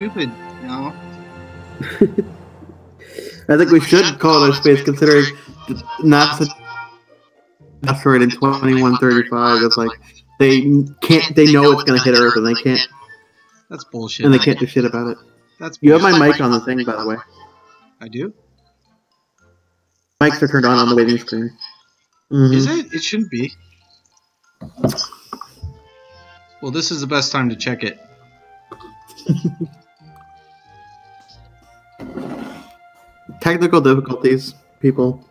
stupid, you know? I think we should call it a space, considering NASA asteroid in 2135. That's like they can't. They know it's going to hit Earth, and they can't. That's bullshit. And they can't do shit about it. That's You bullshit. have my mic on the thing, by the way. I do? Mics are turned on the waiting screen. Mm-hmm. Is it? It shouldn't be. Well, this is the best time to check it. Technical difficulties, people.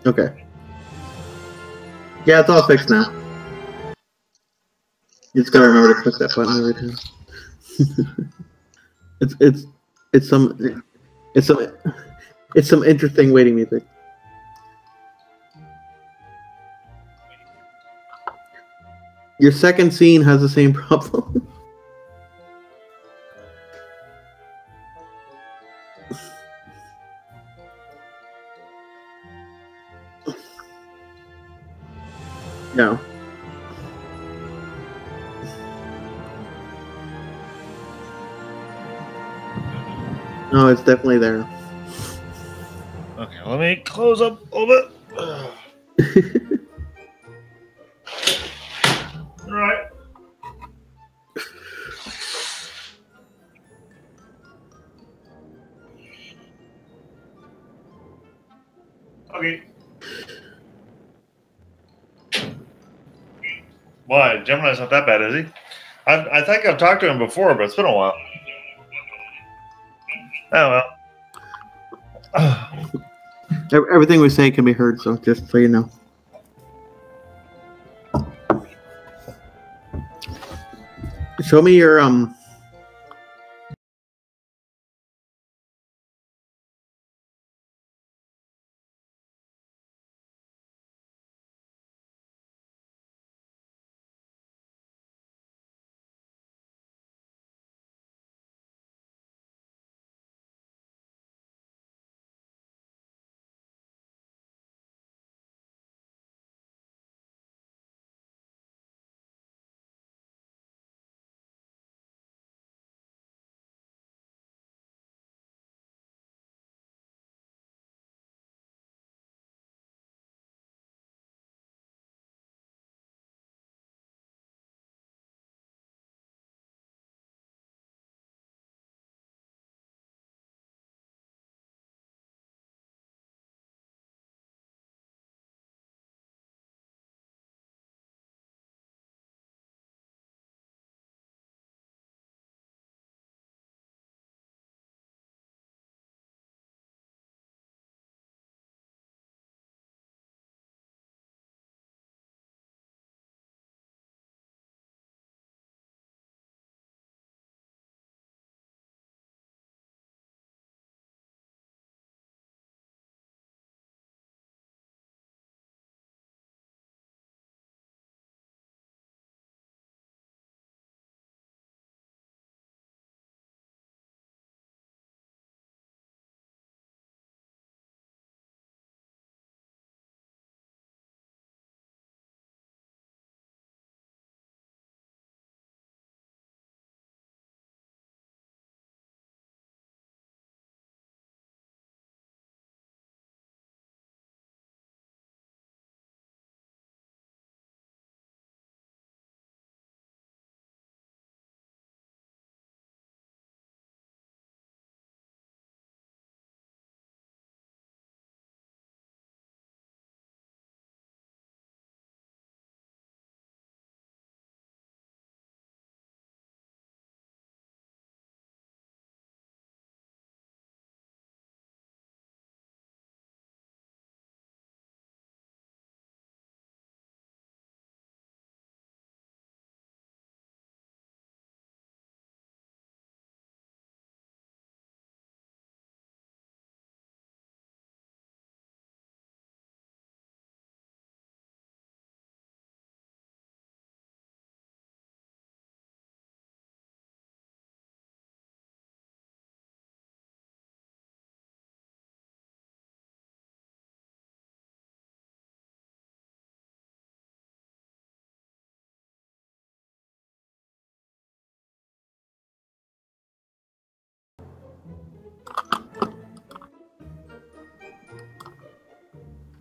Okay. Yeah, it's all fixed now. You just gotta remember to click that button every time. it's some interesting waiting music. Your second scene has the same problem. No. No, it's definitely there. Okay, let me close up a little bit. All right. Okay. Why? Gemini's not that bad, is he? I think I've talked to him before, but it's been a while. Oh, well. Everything we say can be heard, so just so you know. Show me your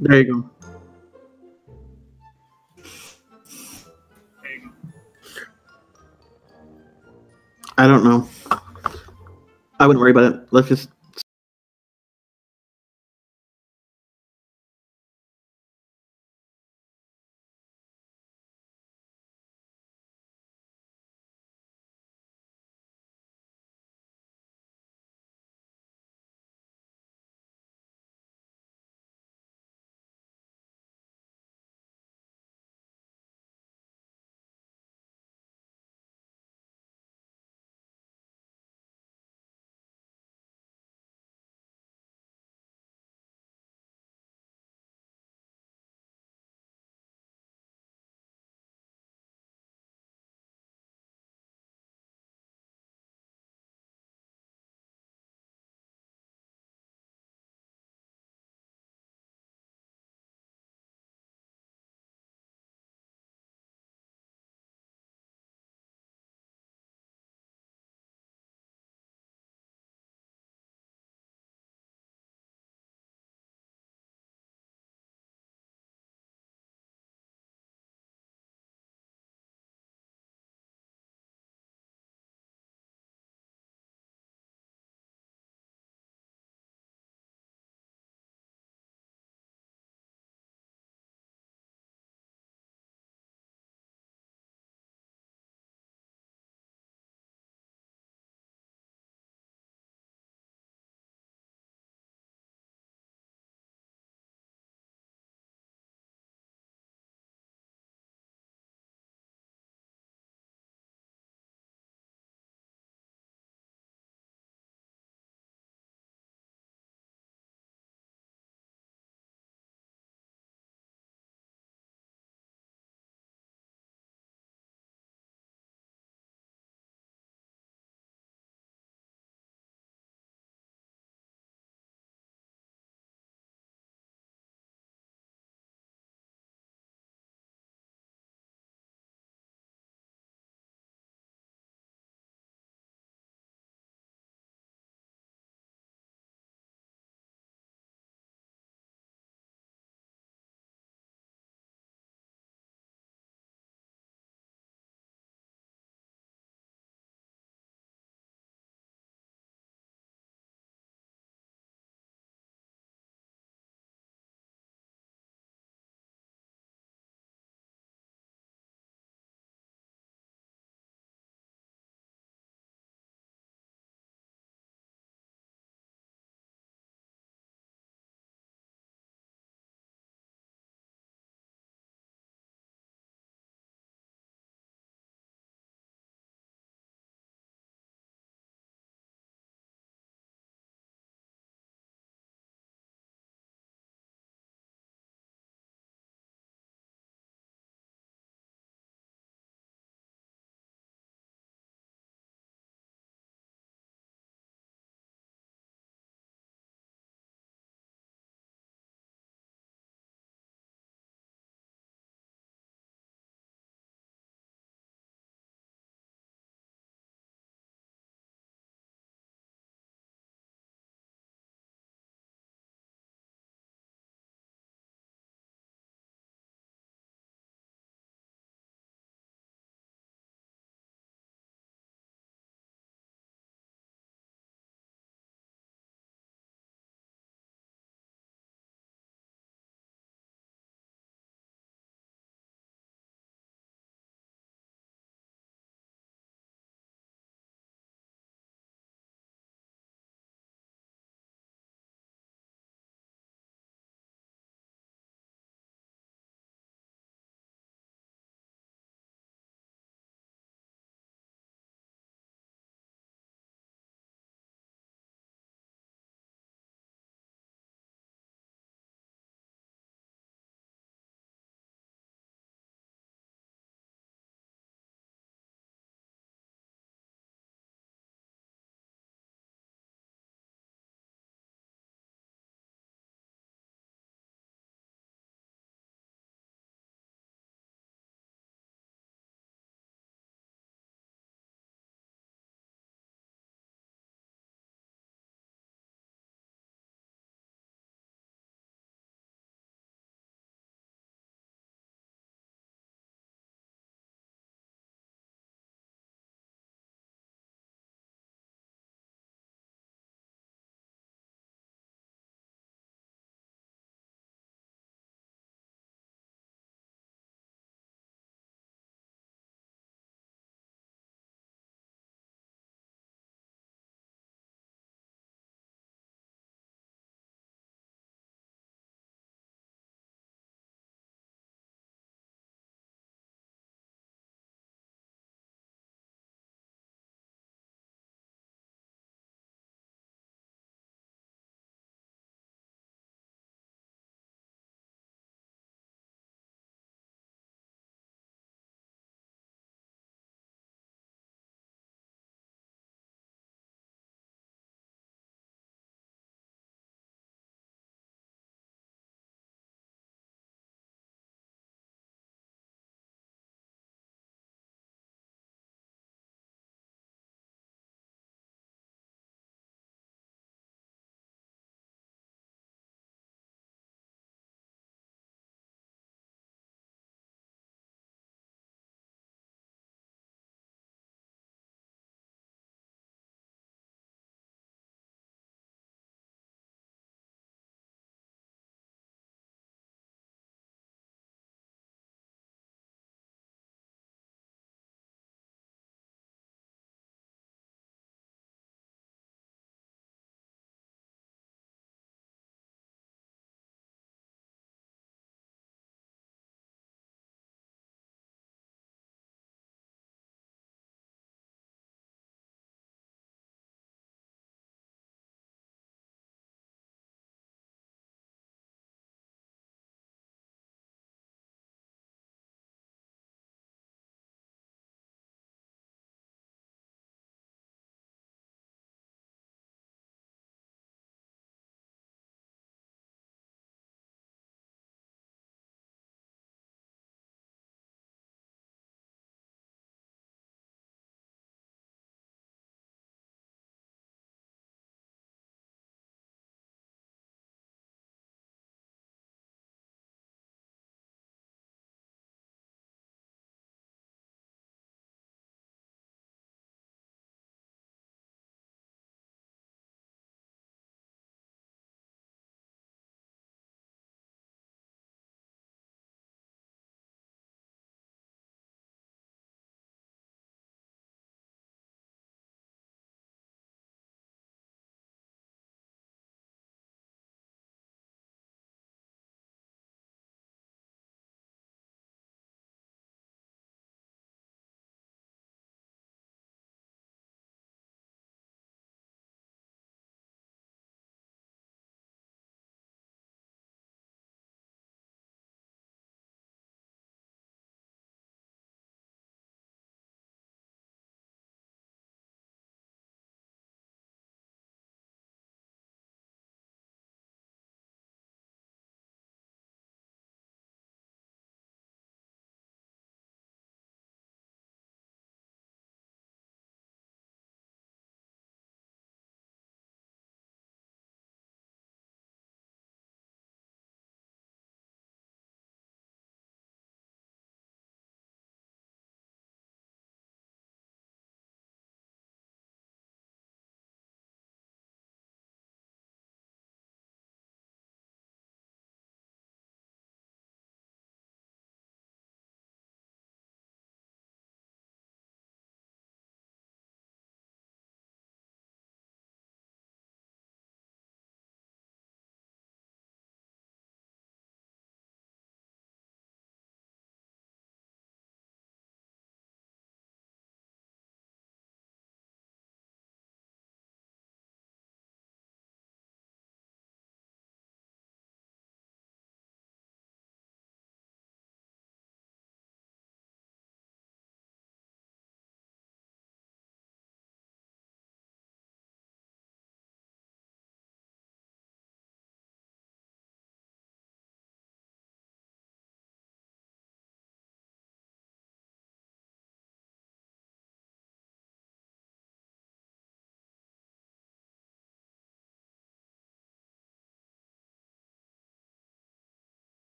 There you go. I don't know. I wouldn't worry about it. Let's just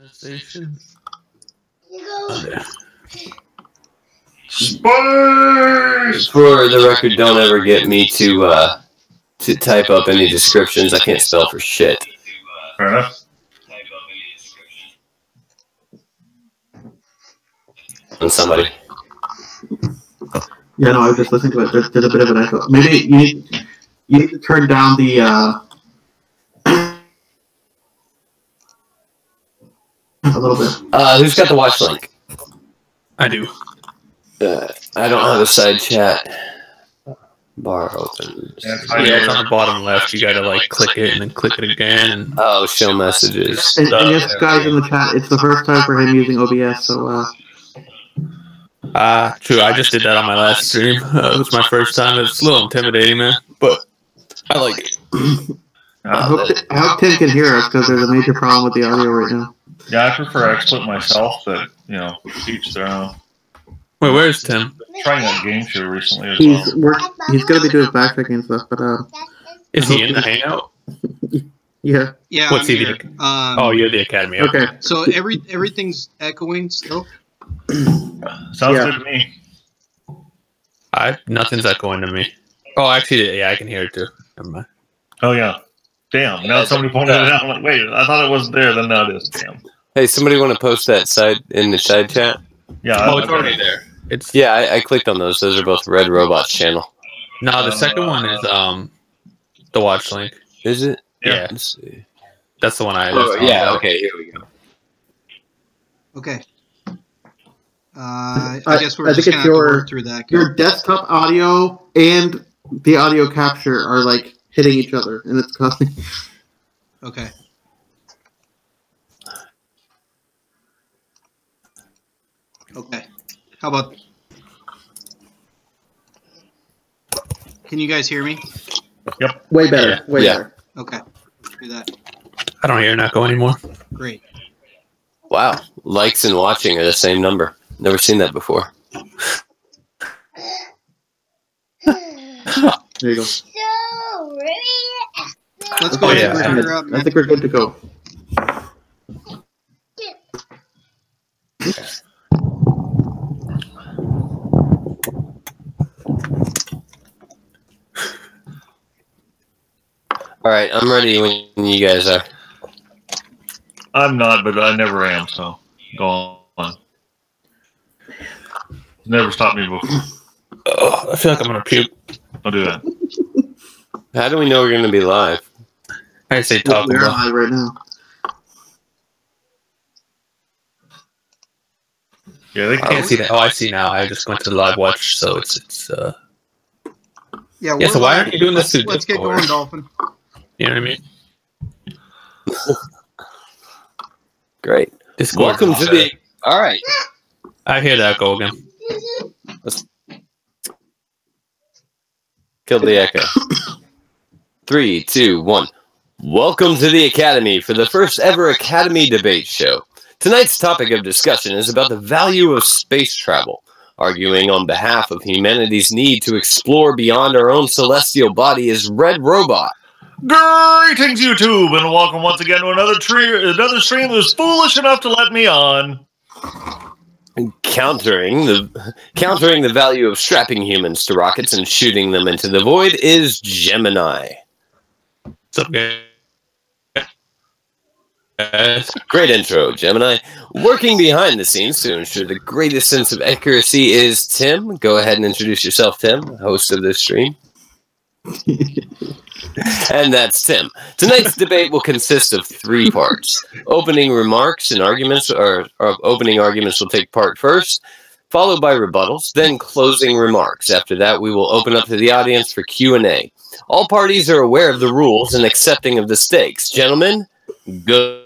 Station. Space! For the record, don't ever get me to type up any descriptions. I can't spell for shit. Fair enough. On somebody. Yeah, no, I was just listening to it. There's a bit of an echo. Maybe you need to turn down the a little bit. Who's got the watch link? I do. I don't have a side chat bar open. Yeah, it's on the bottom left. You gotta like click it and then click it again. And... Oh, show messages. And yes, guys in the chat, it's the first time for him using OBS, so true. I just did that on my last stream. It was my first time. It's a little intimidating, man, but I like it. I hope Tim can hear us because there's a major problem with the audio right now. Yeah, I prefer XSplit myself, but, each their own. Wait, where's Tim? Trying that game show recently as He's well. gonna be doing backtracking and stuff, but Is he in the hangout? yeah. Yeah. What's I'm he? here. Oh, you're the academy. Okay. So everything's echoing still. Sounds good to me. Nothing's echoing to me. Oh, actually, yeah, I can hear it too. Never mind. Oh, yeah. Damn. Now somebody pointed it out. I'm like, wait, I thought it wasn't there. Then now it is. Damn. Hey, somebody want to post that in the side chat? Yeah. It's already there. It's I clicked on those. Those are both Red Robot's channel. No, the second one is the watch link. Is it? Yeah. Let's see. That's the one I. Okay. Here we go. Okay. I guess we're just think gonna have to work through that. Your desktop audio and the audio capture are like hitting each other, and it's causing. Okay. Okay. How about? Can you guys hear me? Yep. Way better. Way better. Okay. Do that. I don't hear an echo anymore. Great. Wow. Likes and watching are the same number. Never seen that before. There you go. Let's go ahead and figure out. I think we're good to go. All right, I'm ready when you guys are. I'm not, but I never am, so go on. Never stopped me before. Oh, I feel like I'm gonna puke. Don't do that. How do we know we're going to be live? I say talk We're about. live right now. Yeah, they I can't see that. Oh, I see now. I just went to the live watch, so it's. Yeah. Yeah. So why aren't you doing this? Let's get going, Dolphin. You know what I mean? Great. Discord. Welcome to the... All right. I hear that echo again. Let's kill the echo. 3, 2, 1. Welcome to the Academy for the first ever Academy debate show. Tonight's topic of discussion is about the value of space travel. Arguing on behalf of humanity's need to explore beyond our own celestial body is Red Robot. Greetings, YouTube, and welcome once again to another stream that was foolish enough to let me on. Countering the value of strapping humans to rockets and shooting them into the void is Gemineye. What's up, guys? Great intro, Gemineye. Working behind the scenes to ensure the greatest sense of accuracy is Tim. Go ahead and introduce yourself, Tim, host of this stream. And that's Tim. Tonight's debate will consist of 3 parts. Opening arguments will take part first, followed by rebuttals, then closing remarks. After that, we will open up to the audience for Q&A. All parties are aware of the rules and accepting of the stakes. Gentlemen, good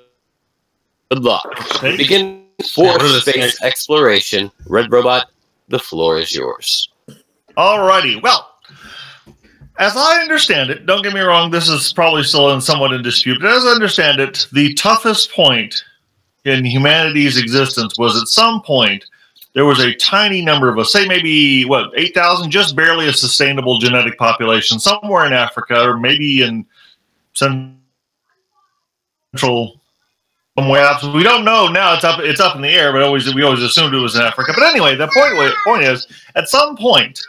luck. Begin for space exploration. Red Robot, the floor is yours. Alrighty, well, as I understand it, don't get me wrong, this is probably still somewhat in dispute, but as I understand it, the toughest point in humanity's existence was at some point there was a tiny number of us, say maybe, 8,000, just barely a sustainable genetic population, somewhere in Africa or maybe in Central We don't know now. It's up in the air, but we always assumed it was in Africa. But anyway, the point is, at some point,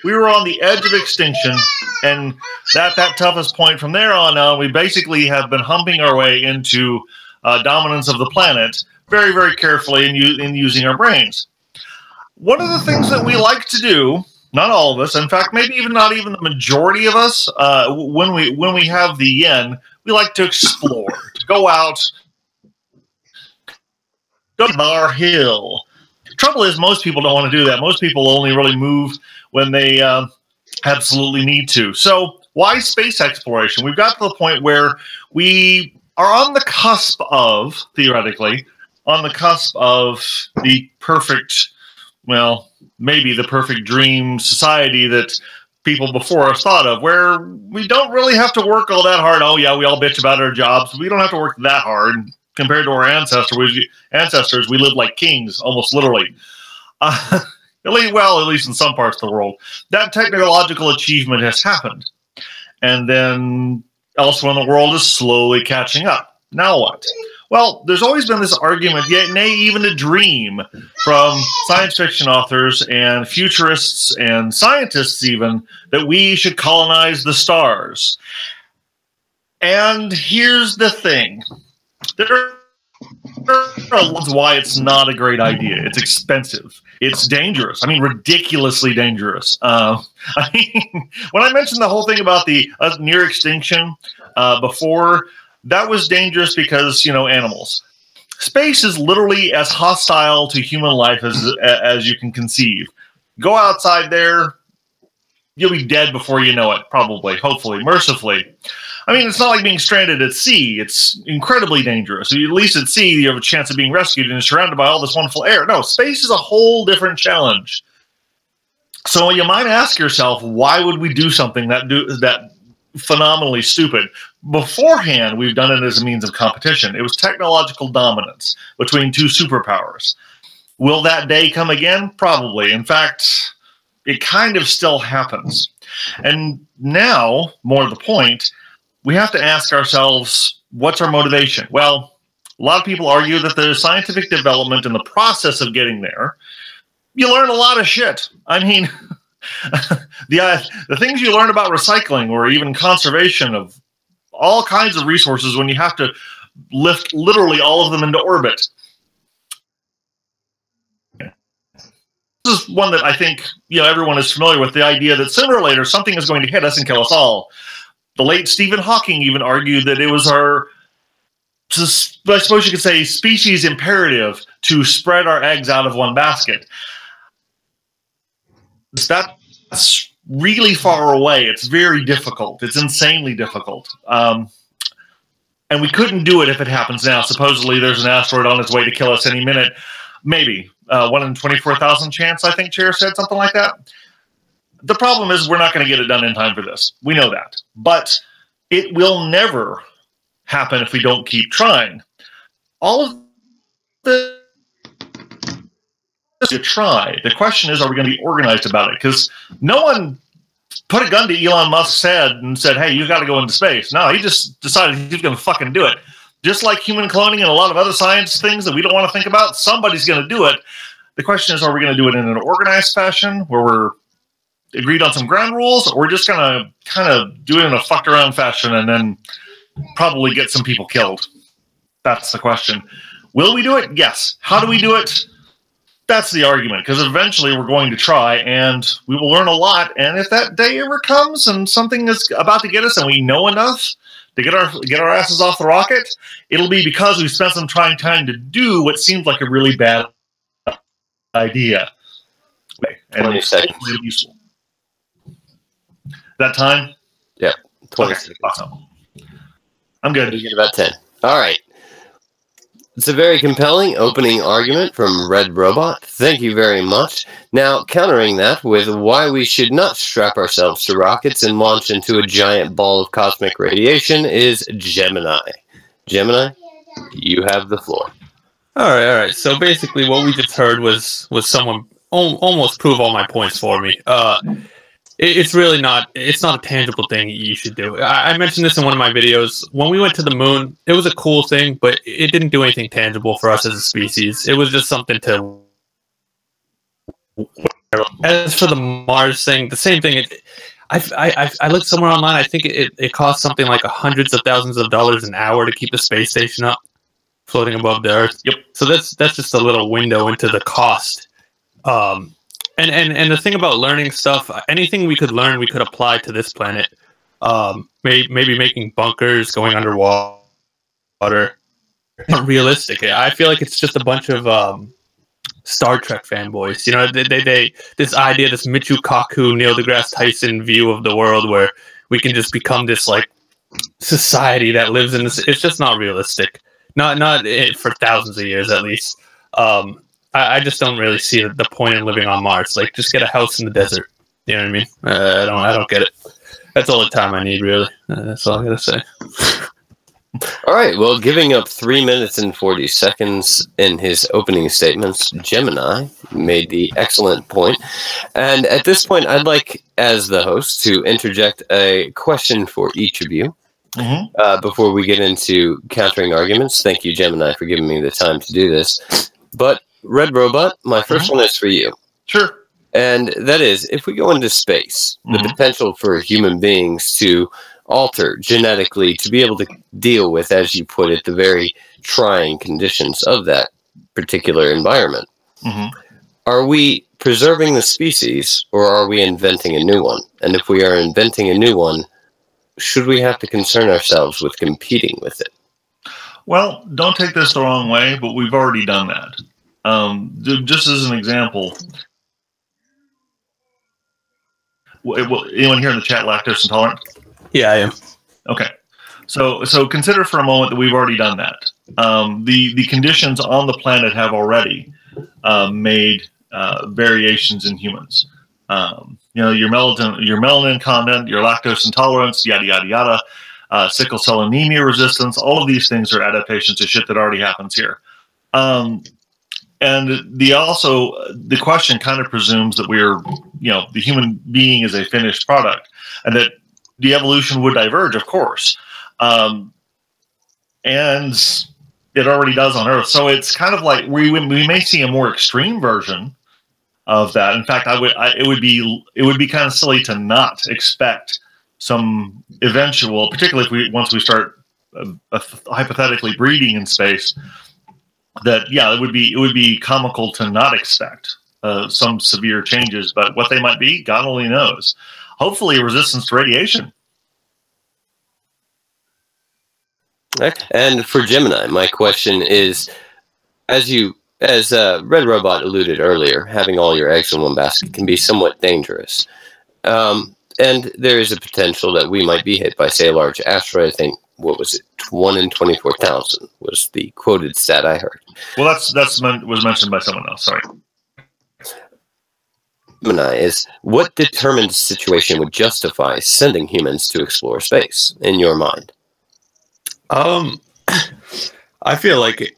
we were on the edge of extinction, and that toughest point. From there on, we basically have been humping our way into dominance of the planet very, very carefully in using our brains. One of the things that we like to do, not all of us, in fact, maybe not even the majority of us, when we have the yen, we like to explore, to go out. Go to our hill. Trouble is, most people don't want to do that. Most people only really move when they absolutely need to. So why space exploration? We've got to the point where we are on the cusp of, theoretically, on the cusp of the perfect, well, maybe the perfect dream society that people before us thought of, where we don't really have to work all that hard. Oh, yeah, we all bitch about our jobs. We don't have to work that hard. Compared to our ancestors, we live like kings, almost literally. At least in some parts of the world. That technological achievement has happened. And then elsewhere in the world is slowly catching up. Now what? Well, there's always been this argument, yet nay, even a dream from science fiction authors and futurists and scientists even, that we should colonize the stars. And here's the thing. There are reasons why it's not a great idea. It's expensive. It's dangerous. I mean, ridiculously dangerous. I mean, when I mentioned the whole thing about the near extinction before, that was dangerous because, animals. Space is literally as hostile to human life as you can conceive. Go outside there, you'll be dead before you know it, probably, hopefully, mercifully. I mean, it's not like being stranded at sea. It's incredibly dangerous. At least at sea, you have a chance of being rescued and surrounded by all this wonderful air. No, space is a whole different challenge. So you might ask yourself, why would we do something that phenomenally stupid? Beforehand, we've done it as a means of competition. It was technological dominance between two superpowers. Will that day come again? Probably. In fact, it kind of still happens. And now, more to the point, we have to ask ourselves, what's our motivation? Well, a lot of people argue that the scientific development and the process of getting there, you learn a lot of shit. I mean, the things you learn about recycling or even conservation of all kinds of resources when you have to lift literally all of them into orbit. This is one that I think everyone is familiar with, the idea that sooner or later something is going to hit us and kill us all. The late Stephen Hawking even argued that it was our, I suppose you could say, species imperative to spread our eggs out of one basket. That's really far away. It's very difficult. It's insanely difficult. And we couldn't do it if it happens now. Supposedly there's an asteroid on its way to kill us any minute. Maybe. 1 in 24,000 chance, I think Chair said, something like that. The problem is we're not going to get it done in time for this. We know that. But it will never happen if we don't keep trying. All of the to try. The question is, are we going to be organized about it? Because no one put a gun to Elon Musk's head and said, hey, you got to go into space. No, he just decided he's going to fucking do it. Just like human cloning and a lot of other science things that we don't want to think about, somebody's going to do it. The question is, are we going to do it in an organized fashion where we're agreed on some ground rules, or we're just going to kind of do it in a fucked around fashion and then probably get some people killed? That's the question. Will we do it? Yes. How do we do it? That's the argument, because eventually we're going to try and we will learn a lot. And if that day ever comes and something is about to get us and we know enough to get our asses off the rocket, it'll be because we spent some time to do what seems like a really bad idea. And 20 seconds. Useful. That time? Yeah, 20 okay. seconds. Awesome. I'm good. You get about 10. All right. It's a very compelling opening argument from Red Robot. Thank you very much. Now, countering that with why we should not strap ourselves to rockets and launch into a giant ball of cosmic radiation is Gemineye. Gemineye, you have the floor. All right. So basically what we just heard was someone almost prove all my points for me. it's really not. It's not a tangible thing you should do. I mentioned this in one of my videos. When we went to the moon, it was a cool thing, but it didn't do anything tangible for us as a species. It was just something to. As for the Mars thing, the same thing. I looked somewhere online. I think it costs something like hundreds of thousands of dollars an hour to keep the space station up, floating above the Earth. Yep. So that's just a little window into the cost. And the thing about learning stuff, anything we could learn, we could apply to this planet. Maybe making bunkers, going underwater. Not realistic. I feel like it's just a bunch of Star Trek fanboys. You know, they this idea, this Michio Kaku, Neil deGrasse Tyson view of the world, where we can just become this like society that lives in this. It's just not realistic. Not for thousands of years at least. I just don't really see the point in living on Mars. Like, just get a house in the desert. You know what I mean? I don't get it. That's all the time I need, really. That's all I gotta say. All right. Well, giving up 3 minutes and 40 seconds in his opening statements, Gemineye made the excellent point. And at this point, I'd like, as the host, to interject a question for each of you. Before we get into countering arguments. Thank you, Gemineye, for giving me the time to do this. But Red Robot, my first one is for you. Sure. And that is, if we go into space, the potential for human beings to alter genetically to be able to deal with, as you put it, the very trying conditions of that particular environment. Are we preserving the species, or are we inventing a new one? And if we are inventing a new one, should we have to concern ourselves with competing with it? Well, don't take this the wrong way, but we've already done that. Just as an example, anyone here in the chat lactose intolerant? Yeah, I am. Okay. So consider for a moment that we've already done that. The conditions on the planet have already made variations in humans. You know, your melanin content, your lactose intolerance, yada, yada, yada, sickle cell anemia resistance, all of these things are adaptations to shit that already happens here. And the question kind of presumes that we're, you know, the human being is a finished product, and that the evolution would diverge, of course. And it already does on Earth. So it's kind of like we may see a more extreme version of that. In fact, it would be kind of silly to not expect some eventual, particularly once we start hypothetically breeding in space, that it would be comical to not expect some severe changes. But what they might be, God only knows. Hopefully, resistance to radiation. And for Gemineye, my question is, as Red Robot alluded earlier, having all your eggs in one basket can be somewhat dangerous. And there is a potential that we might be hit by, say, a large asteroid. I think, what was it, 1 in 24,000 was the quoted stat I heard. Well, was mentioned by someone else. Sorry. Gemineye is, what determined situation would justify sending humans to explore space, in your mind? I feel like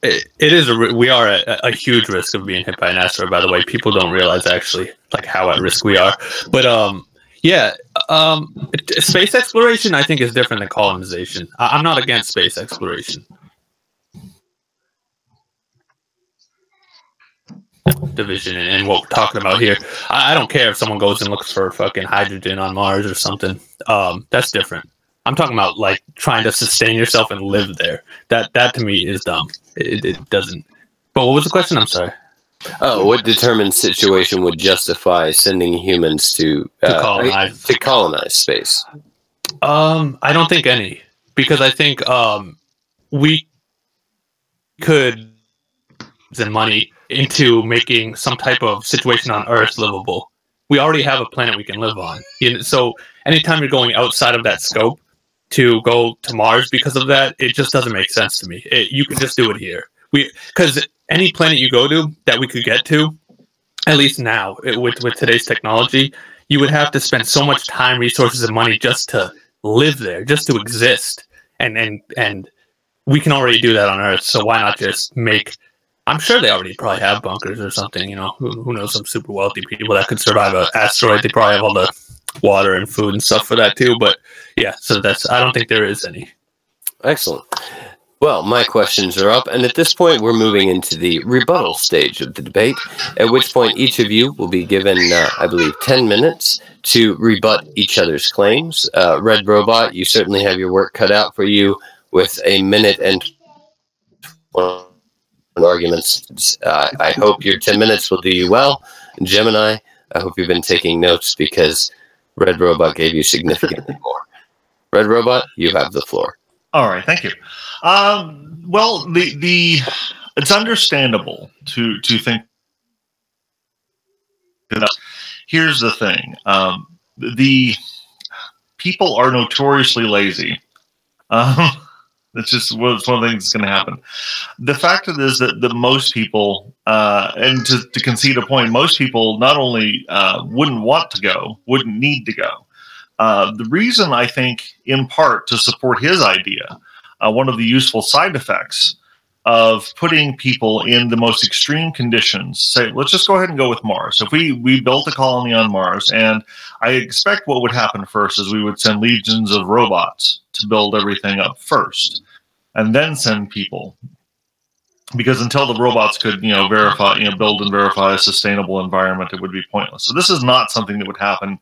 we are at a huge risk of being hit by an asteroid. By the way, people don't realize actually like how at risk we are. But space exploration I think is different than colonization. I'm not against space exploration. Division and what we're talking about here. I don't care if someone goes and looks for fucking hydrogen on Mars or something. That's different. I'm talking about like trying to sustain yourself and live there. That to me is dumb. It doesn't. But what was the question? I'm sorry. Oh, what determined situation would justify sending humans to colonize space? I don't think any, because I think we could send money into making some type of situation on Earth livable. We already have a planet we can live on. So anytime you're going outside of that scope to go to Mars because of that, it just doesn't make sense to me. You can just do it here. Because any planet you go to that we could get to, at least now with today's technology, you would have to spend so much time, resources, and money just to live there, just to exist. And we can already do that on Earth. So why not just make? I'm sure they already probably have bunkers or something. You know, who knows? Some super wealthy people that could survive an asteroid. They probably have all the water and food and stuff for that too. But yeah, so I don't think there is any. Excellent. Well, my questions are up, and at this point, we're moving into the rebuttal stage of the debate, at which point each of you will be given, I believe, 10 minutes to rebut each other's claims. Red Robot, you certainly have your work cut out for you with a minute and arguments. I hope your 10 minutes will do you well. Gemineye, I hope you've been taking notes because Red Robot gave you significantly more. Red Robot, you have the floor. All right, thank you. Well, it's understandable to think that. Here's the thing: the people are notoriously lazy. It's just one of the things that's going to happen. The fact of it is that most people, and to concede a point, most people not only wouldn't want to go, wouldn't need to go. The reason, I think, in part, to support his idea, one of the useful side effects of putting people in the most extreme conditions, say, let's just go ahead and go with Mars. If we built a colony on Mars, and I expect what would happen first is we would send legions of robots to build everything up first, and then send people. Because until the robots could, verify, build and verify a sustainable environment, it would be pointless. So this is not something that would happen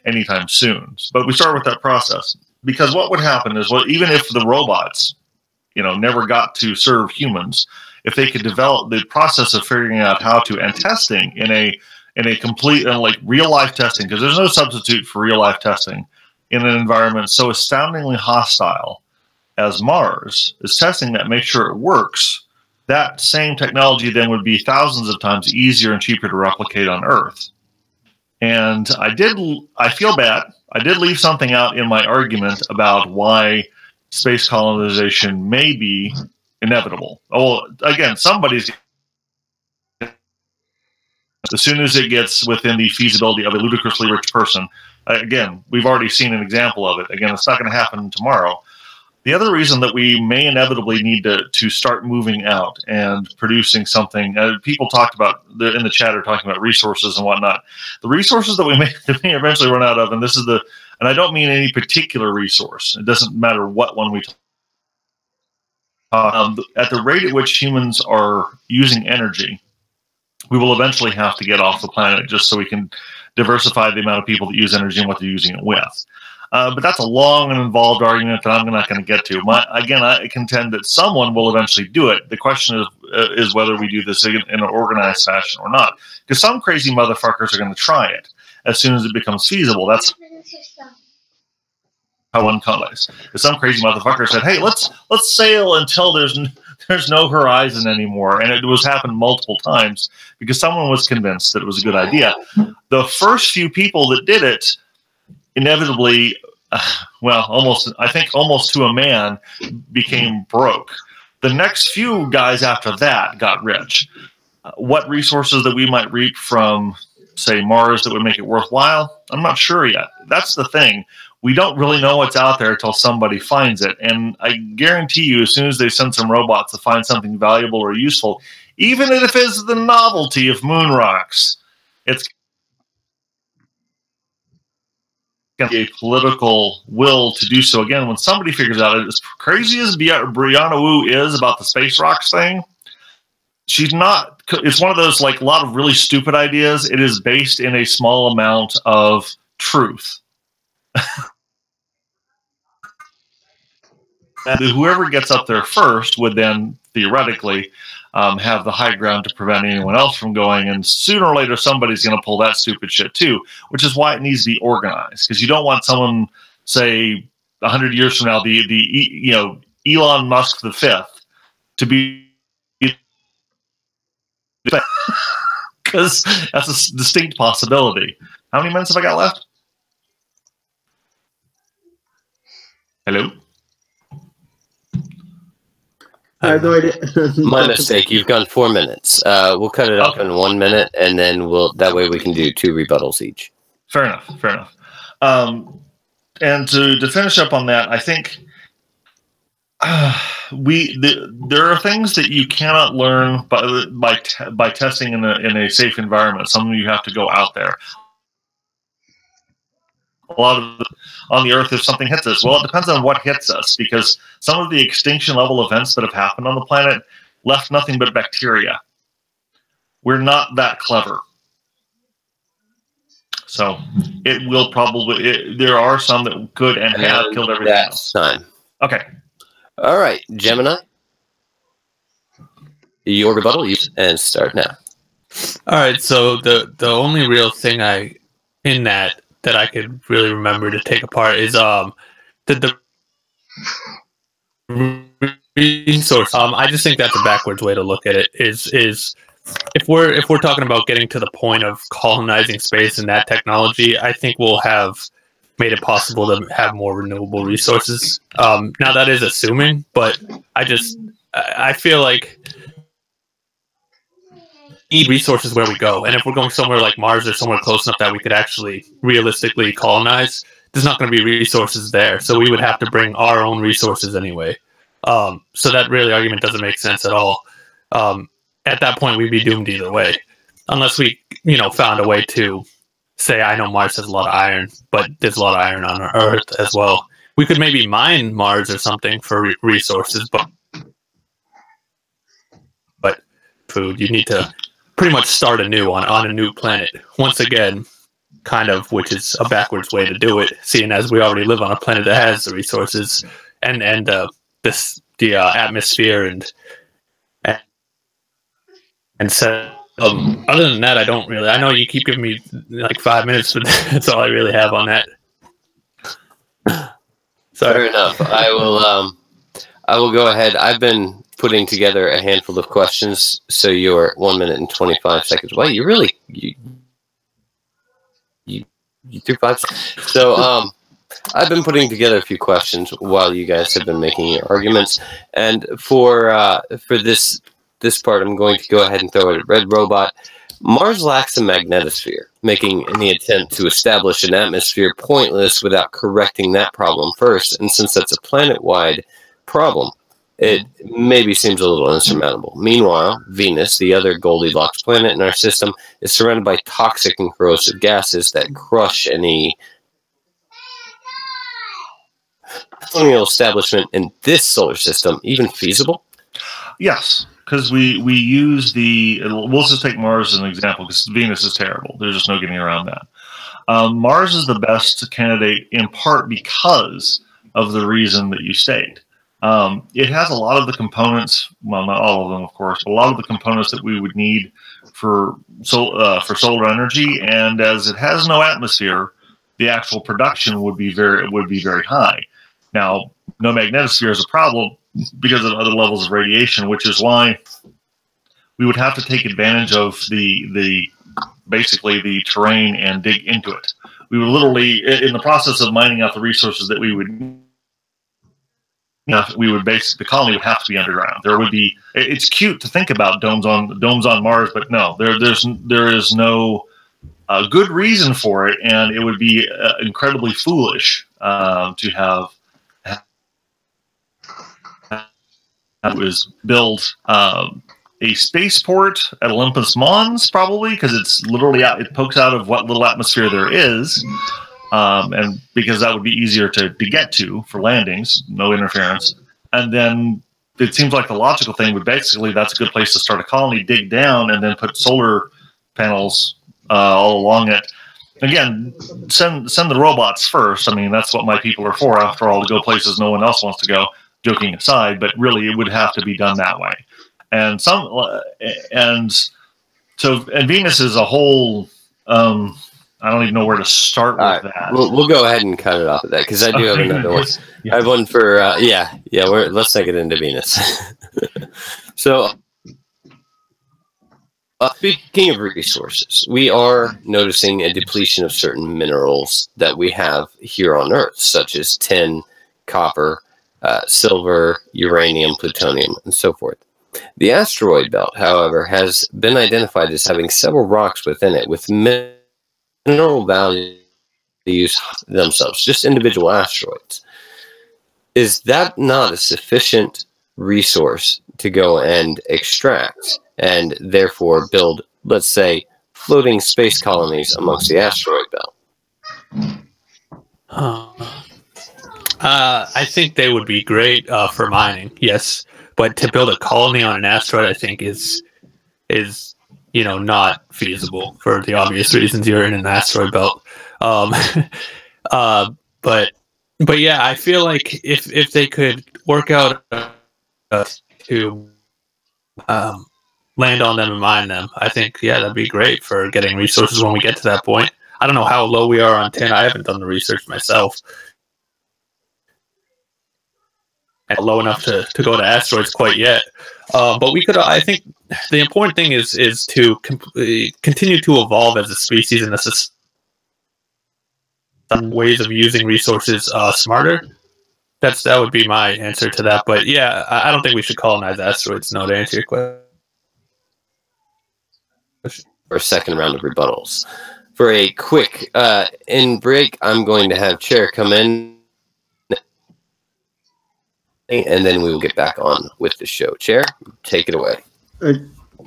anytime soon. But we start with that process, because what would happen is, well, even if the robots, never got to serve humans, if they could develop the process of figuring out how to, and testing in a complete and like real life testing, because there's no substitute for real life testing in an environment so astoundingly hostile as Mars, is testing that, make sure it works. That same technology then would be thousands of times easier and cheaper to replicate on Earth. And I feel bad. I did leave something out in my argument about why space colonization may be inevitable. Oh, again, somebody's, as soon as it gets within the feasibility of a ludicrously rich person, again, we've already seen an example of it. Again, it's not going to happen tomorrow. The other reason that we may inevitably need to start moving out and producing something, people talked about, in the chat are talking about resources and whatnot. The resources that we may eventually run out of, and this is and I don't mean any particular resource. It doesn't matter what one we talk at the rate at which humans are using energy, we will eventually have to get off the planet just so we can diversify the amount of people that use energy and what they're using it with. But that's a long and involved argument that I'm not going to get to. I contend that someone will eventually do it. The question is whether we do this in an organized fashion or not. Because some crazy motherfuckers are going to try it as soon as it becomes feasible. That's how one colors. Because some crazy motherfucker said, "Hey, let's sail until there's no horizon anymore," and it was happened multiple times because someone was convinced that it was a good idea. The first few people that did it, inevitably, almost to a man, became broke. The next few guys after that got rich. What resources that we might reap from, say, Mars that would make it worthwhile, I'm not sure yet. That's the thing. We don't really know what's out there until somebody finds it. And I guarantee you, as soon as they send some robots to find something valuable or useful, even if it's the novelty of moon rocks, it's going to be a political will to do so. Again, when somebody figures out it, as crazy as Brianna Wu is about the space rocks thing, she's not. It's one of those, like, a lot of really stupid ideas. It is based in a small amount of truth. And whoever gets up there first would then theoretically have the high ground to prevent anyone else from going. And sooner or later, somebody's going to pull that stupid shit too, which is why it needs to be organized. Because you don't want someone, say, 100 years from now, the Elon Musk the fifth, to be, because that's a distinct possibility. How many minutes have I got left? Hello? I have no idea. My mistake. You've gone 4 minutes. We'll cut it up in 1 minute, and then that way we can do 2 rebuttals each. Fair enough. And to finish up on that, I think there are things that you cannot learn by testing in a safe environment. Some of you have to go out there. a lot of on the Earth if something hits us. Well, it depends on what hits us, because some of the extinction level events that have happened on the planet left nothing but bacteria. We're not that clever. So it will probably, there are some that could and have killed everything else. Time. Okay. All right, Gemineye. Your rebuttal, and start now. All right, so the only real thing in that I could really remember to take apart is the resource. I just think that's a backwards way to look at it. Is if we're talking about getting to the point of colonizing space and that technology, I think we'll have made it possible to have more renewable resources. Now that is assuming, but I feel like we need resources where we go, and if we're going somewhere like Mars or somewhere close enough that we could actually realistically colonize, there's not going to be resources there, so we would have to bring our own resources anyway. So that really argument doesn't make sense at all. At that point, we'd be doomed either way, unless we, found a way to say, I know Mars has a lot of iron, but there's a lot of iron on Earth as well. We could maybe mine Mars or something for resources, but food, you need to pretty much start anew on a new planet once again, kind of, which is a backwards way to do it, seeing as we already live on a planet that has the resources and the atmosphere and so other than that, I don't really. I know you keep giving me like 5 minutes, but that's all I really have on that. Fair enough. I will go ahead. I've been putting together a handful of questions, so you're 1 minute and 25 seconds. Wow, you really you threw 5 seconds. So I've been putting together a few questions while you guys have been making your arguments, and for this part, I'm going to go ahead and throw it at Red Robot. Mars lacks a magnetosphere, making any attempt to establish an atmosphere pointless without correcting that problem first. And since that's a planet-wide problem, it maybe seems a little insurmountable. Meanwhile, Venus, the other Goldilocks planet in our system, is surrounded by toxic and corrosive gases that crush any colonial establishment in this solar system even feasible? Yes. Because we use we'll just take Mars as an example, because Venus is terrible. There's just no getting around that. Mars is the best candidate in part because of the reason that you state. It has a lot of the components, well, not all of them, of course, but a lot of the components that we would need for solar energy. And as it has no atmosphere, the actual production would be very high. Now, no magnetosphere is a problem because of other levels of radiation, which is why we would have to take advantage of basically the terrain and dig into it. We would literally, in the process of mining out the resources that we would, the colony would have to be underground. There would be. It's cute to think about domes on Mars, but no, there is no good reason for it, and it would be incredibly foolish to have. Was build a spaceport at Olympus Mons, probably, because it's literally out. It pokes out of what little atmosphere there is, and because that would be easier to get to for landings, no interference. And then it seems like the logical thing would basically that's a good place to start a colony, dig down, and then put solar panels all along it. Again, send the robots first. I mean, that's what my people are for, after all, to go places no one else wants to go. Joking aside, but really it would have to be done that way. And Venus is a whole. I don't even know where to start with that. We'll go ahead and cut it off of that, because I do have another one. I have one for let's take it into Venus. So, speaking of resources, we are noticing a depletion of certain minerals that we have here on Earth, such as tin, copper, silver, uranium, plutonium, and so forth. The asteroid belt, however, has been identified as having several rocks within it with mineral values themselves, just individual asteroids. Is that not a sufficient resource to go and extract and therefore build, let's say, floating space colonies amongst the asteroid belt? I think they would be great for mining, yes. But to build a colony on an asteroid, I think is not feasible for the obvious reasons. You're in an asteroid belt. But yeah, I feel like if they could work out to land on them and mine them, I think that'd be great for getting resources when we get to that point. I don't know how low we are on 10. I haven't done the research myself. Low enough to go to asteroids quite yet, but we could. I think the important thing is to continue to evolve as a species and some ways of using resources smarter. That would be my answer to that. But yeah, I don't think we should colonize asteroids. No, to answer your question. For a second round of rebuttals. For a quick in break, I'm going to have Chair come in. And then we will get back on with the show. Chair, take it away.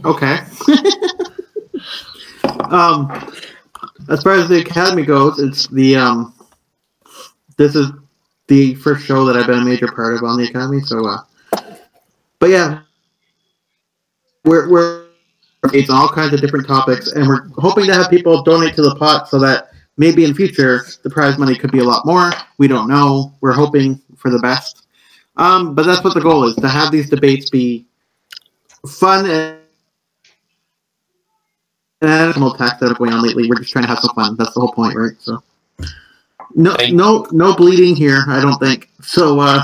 Okay. As far as the Academy goes, it's the this is the first show that I've been a major part of on the Academy. So, but yeah, we're it's all kinds of different topics, and we're hoping to have people donate to the pot so that maybe in future the prize money could be a lot more. We don't know. We're hoping for the best. But that's what the goal is, to have these debates be fun and animal attacks that are going on lately. We're just trying to have some fun. That's the whole point, right? So no bleeding here, I don't think. So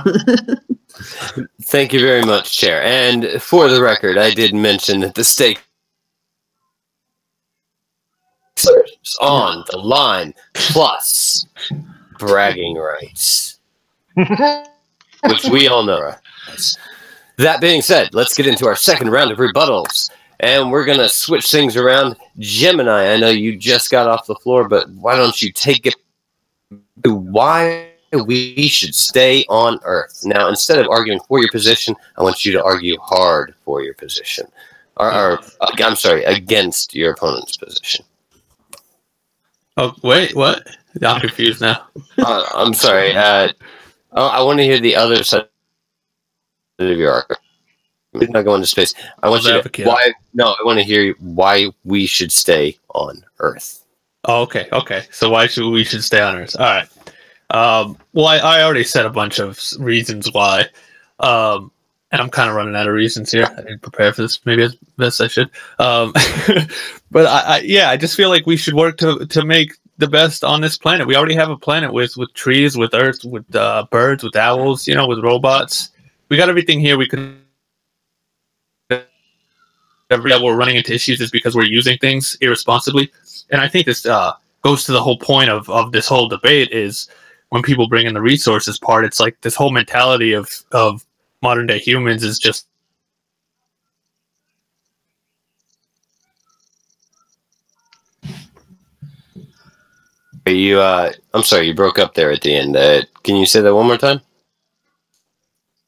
thank you very much, Chair. And for the record, I did mention that the stakes on the line plus bragging rights. Which we all know. That being said, let's get into our second round of rebuttals. And we're going to switch things around. Gemineye, I know you just got off the floor, but why don't you take it to why we should stay on Earth? Now, instead of arguing for your position, I want you to argue hard for your position. I'm sorry, against your opponent's position. Oh, wait, what? I'm confused now. I'm sorry. I want to hear the other side of your argument. I'm not going to space. I want you to I want to hear why we should stay on Earth. Oh, okay. So why we should stay on Earth? All right. Well, I already said a bunch of reasons why, and I'm kind of running out of reasons here. I didn't prepare for this, maybe as best I should. But I just feel like we should work to make the best on this planet. We already have a planet with trees, with earth, with birds, with owls, with robots. We got everything here. We could. That we're running into issues is because we're using things irresponsibly, and I think this goes to the whole point of this whole debate is when people bring in the resources part. It's like this whole mentality of modern day humans is just. I'm sorry, you broke up there at the end. Can you say that one more time?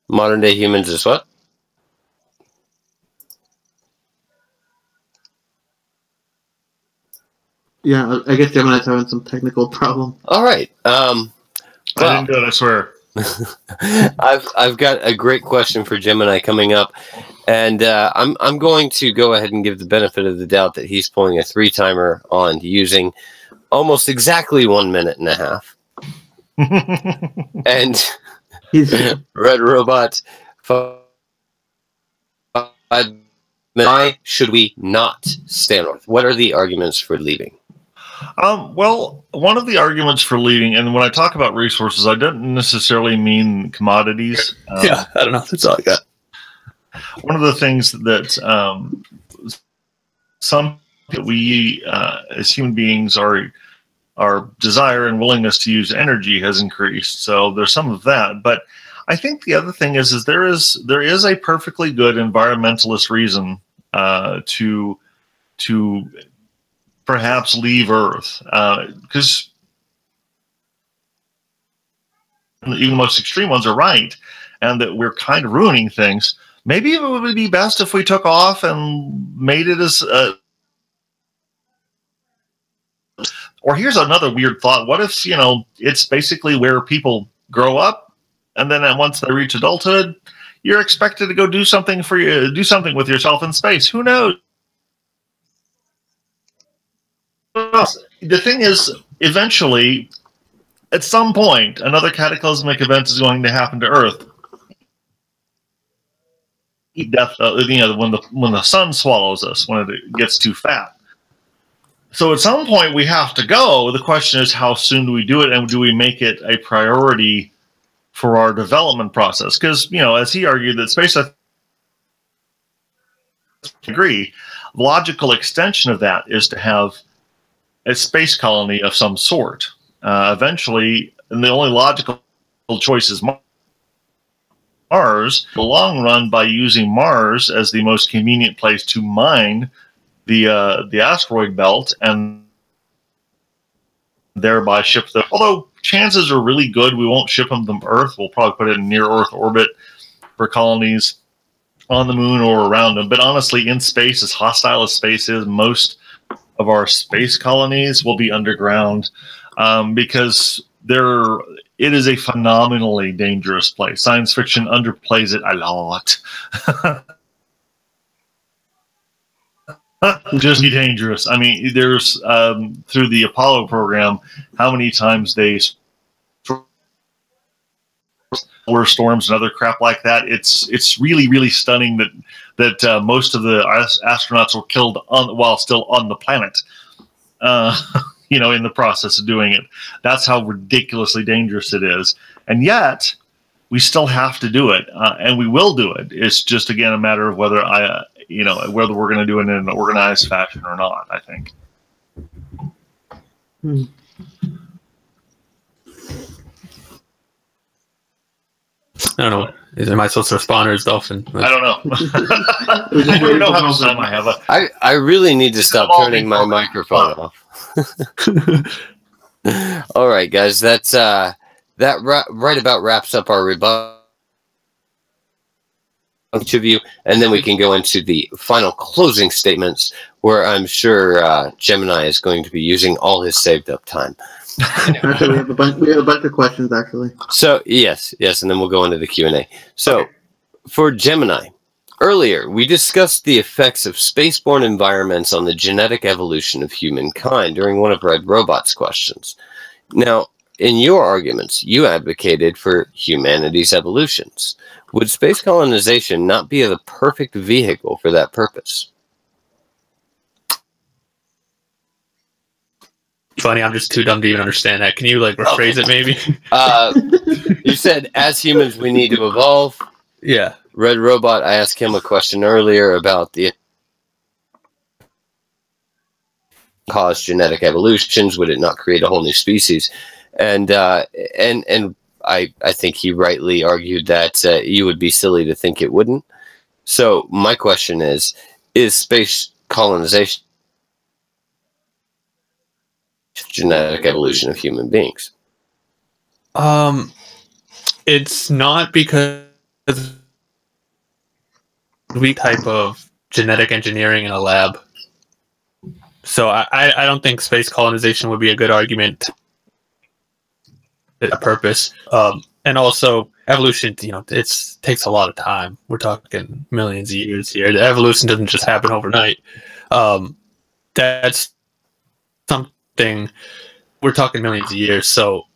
Modern day humans is what? Yeah, I guess Gemini's having some technical problem. All right. I didn't do it, I swear. I've got a great question for Gemineye coming up, and I'm going to go ahead and give the benefit of the doubt that he's pulling a 3-timer on using almost exactly 1 minute and a half. And Red Robot, why should we not stay on Earth? What are the arguments for leaving? Well, one of the arguments for leaving, and when I talk about resources, I don't necessarily mean commodities. I don't know. That's all I got. One of the things that we as human beings our desire and willingness to use energy has increased. So there's some of that. But I think the other thing is there is a perfectly good environmentalist reason to perhaps leave Earth, because even the most extreme ones are right, and that we're kind of ruining things. Maybe it would be best if we took off and made it as Or here's another weird thought. What if, it's basically where people grow up, and then once they reach adulthood, you're expected to go do something with yourself in space. Who knows? The thing is, eventually, at some point, another cataclysmic event is going to happen to Earth. Death, when the sun swallows us, when it gets too fat. So at some point we have to go. The question is, how soon do we do it, and do we make it a priority for our development process? Because, as he argued, that space, I agree, logical extension of that is to have a space colony of some sort. Eventually, and the only logical choice is Mars. In the long run, by using Mars as the most convenient place to mine the asteroid belt and thereby ship them. Although chances are really good we won't ship them to Earth. We'll probably put it in near Earth orbit for colonies on the moon or around them. But honestly, in space, as hostile as space is, most of our space colonies will be underground because it is a phenomenally dangerous place. Science fiction underplays it a lot. Just dangerous. I mean, there's through the Apollo program, how many times they were storms and other crap like that. It's really, really stunning that most of the astronauts were killed while still on the planet. In the process of doing it. That's how ridiculously dangerous it is. And yet, we still have to do it, and we will do it. It's just, again, a matter of whether whether we're going to do it in an organized fashion or not, I think. I don't know. Am I supposed to respond, or is Dolphin? I don't know. I don't know how much time I have. I really need to stop turning my microphone off. All right, guys. That's that right about wraps up our rebuttal. Each of you, and then we can go into the final closing statements, where I'm sure Gemineye is going to be using all his saved up time. Actually, we have a bunch of questions, actually. So yes, and then we'll go into the Q&A. So okay. For Gemineye, earlier we discussed the effects of spaceborne environments on the genetic evolution of humankind during one of Red Robot's questions. Now, in your arguments, you advocated for humanity's evolutions. Would space colonization not be the perfect vehicle for that purpose? Funny, I'm just too dumb to even understand that. Can you rephrase it maybe? You said, as humans, we need to evolve. Yeah. Red Robot, I asked him a question earlier about the cause genetic evolutions. Would it not create a whole new species? And I think he rightly argued that you would be silly to think it wouldn't. So my question is space colonization genetic evolution of human beings? It's not, because we type of genetic engineering in a lab. So I don't think space colonization would be a good argument. A purpose, and also evolution. It takes a lot of time. We're talking millions of years here. The evolution doesn't just happen overnight. That's something we're talking millions of years. So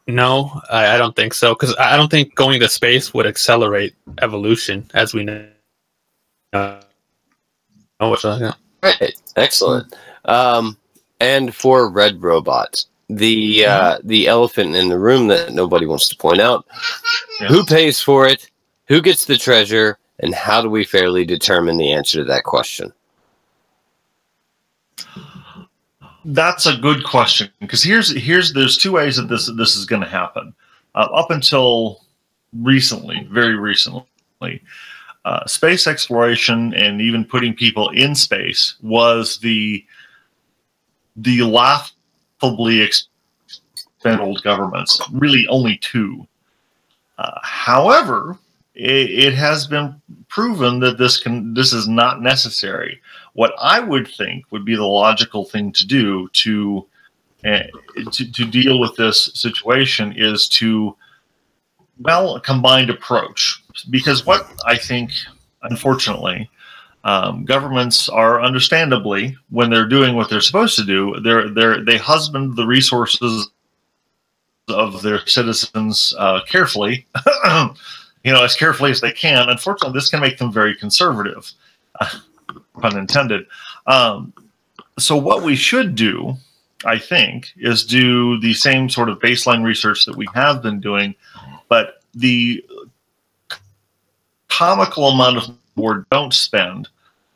no, I don't think so, because I don't think going to space would accelerate evolution as we know. Right, excellent. And for Red Robot, the elephant in the room that nobody wants to point out. Yeah. Who pays for it? Who gets the treasure? And how do we fairly determine the answer to that question? That's a good question, because there's two ways that this is going to happen. Up until recently, very recently, space exploration and even putting people in space was the laughably expendable governments. Really, only two. However, it has been proven that this is not necessary. What I would think would be the logical thing to do to to deal with this situation is to, well, a combined approach. Because what I think, unfortunately, governments are understandably, when they're doing what they're supposed to do, they husband the resources of their citizens carefully, as carefully as they can. Unfortunately, this can make them very conservative, pun intended. So what we should do, I think, is do the same sort of baseline research that we have been doing, but the comical amount of more don't spend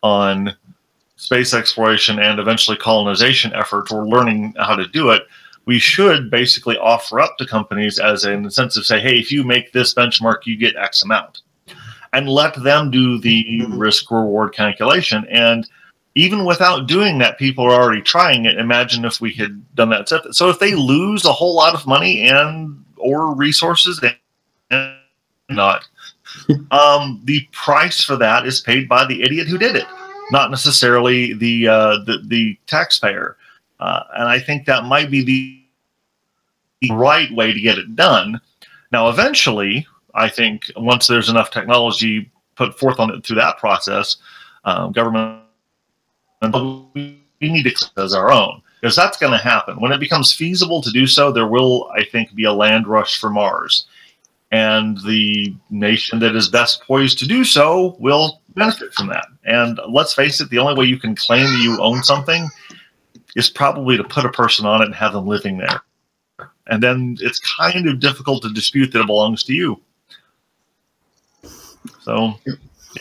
on space exploration and eventually colonization efforts or learning how to do it, we should basically offer up to companies as an incentive, say, hey, if you make this benchmark, you get X amount. And let them do the risk-reward calculation. And even without doing that, people are already trying it. Imagine if we had done that. So if they lose a whole lot of money and or resources and not, the price for that is paid by the idiot who did it, not necessarily the taxpayer. And I think that might be the right way to get it done. Now, eventually, I think once there's enough technology put forth on it through that process, government, we need to as our own, because that's going to happen. When it becomes feasible to do so, there will, I think, be a land rush for Mars. And the nation that is best poised to do so will benefit from that. And let's face it, the only way you can claim that you own something is probably to put a person on it and have them living there. And then it's kind of difficult to dispute that it belongs to you. So,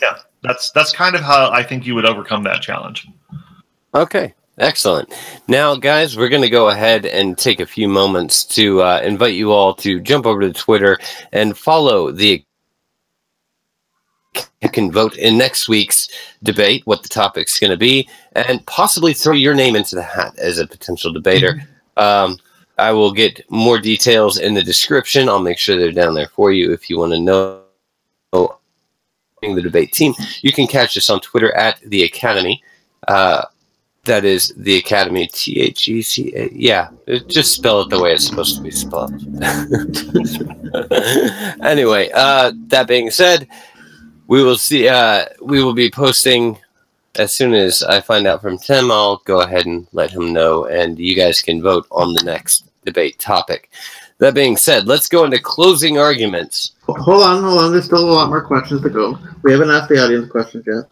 yeah, that's kind of how I think you would overcome that challenge. Okay, excellent. Now, guys, we're going to go ahead and take a few moments to invite you all to jump over to Twitter and follow the... You can vote in next week's debate what the topic's going to be, and possibly throw your name into the hat as a potential debater. I will get more details in the description. I'll make sure they're down there for you if you want to know the debate team. You can catch us on Twitter at The Academy. That is The Academy, THECA. Yeah, just spell it the way it's supposed to be spelled. Anyway, that being said, we will see. We will be posting as soon as I find out from Tim. I'll go ahead and let him know, and you guys can vote on the next debate topic. That being said, let's go into closing arguments. Hold on. There's still a lot more questions to go. We haven't asked the audience questions yet.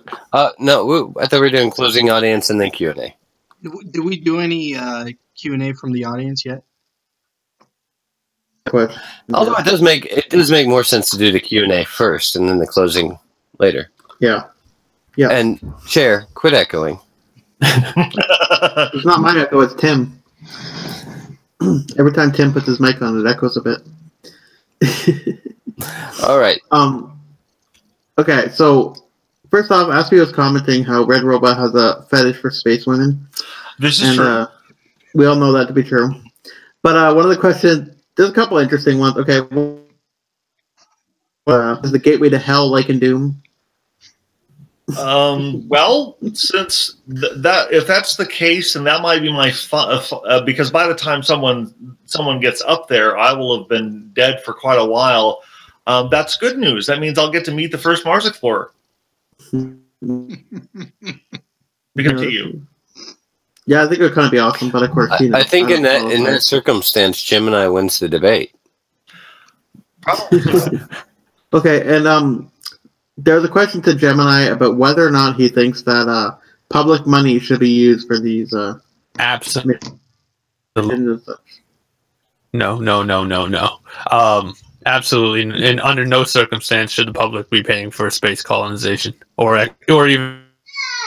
No, I thought we were doing closing audience and then Q&A. Did we do any Q&A from the audience yet? Question. Although it does make more sense to do the Q&A first and then the closing later. Yeah. And Chair, quit echoing. It's not my echo, it's Tim. Every time Tim puts his mic on, it echoes a bit. All right. Okay, so first off, Aspie was commenting how Red Robot has a fetish for space women. This is true. We all know that to be true. But one of the questions, there's a couple interesting ones. Okay, is the gateway to hell like in Doom? Well, since if that's the case, and that might be my because by the time someone gets up there, I will have been dead for quite a while. That's good news. That means I'll get to meet the first Mars explorer. Because to you. Yeah, I think it would kind of be awesome, but of course, I think in that circumstance, Gemineye wins the debate. Probably. Okay, and there's a question to Gemineye about whether or not he thinks that public money should be used for these. Absolutely. No. Absolutely, and under no circumstance should the public be paying for space colonization or even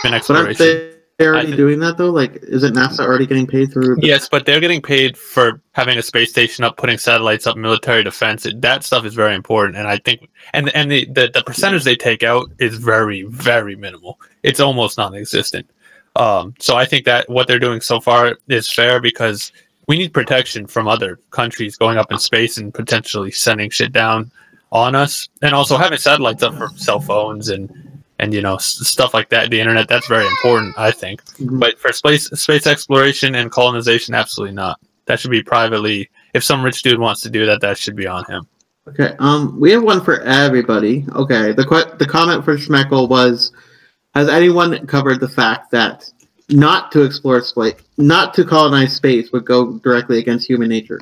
exploration. But they're already doing that though. Like, isn't NASA already getting paid through? Yes, but they're getting paid for having a space station up, putting satellites up, military defense. That stuff is very important, and I think, and the percentage they take out is very, very minimal. It's almost non-existent. So I think that what they're doing so far is fair because we need protection from other countries going up in space and potentially sending shit down on us, and also having satellites up for cell phones and stuff like that. The internet, that's very important, I think. Mm-hmm. But for space exploration and colonization, absolutely not. That should be privately. If some rich dude wants to do that, that should be on him. Okay. We have one for everybody. Okay. The comment for Schmeckel was, has anyone covered the fact that not to explore space, not to colonize space would go directly against human nature?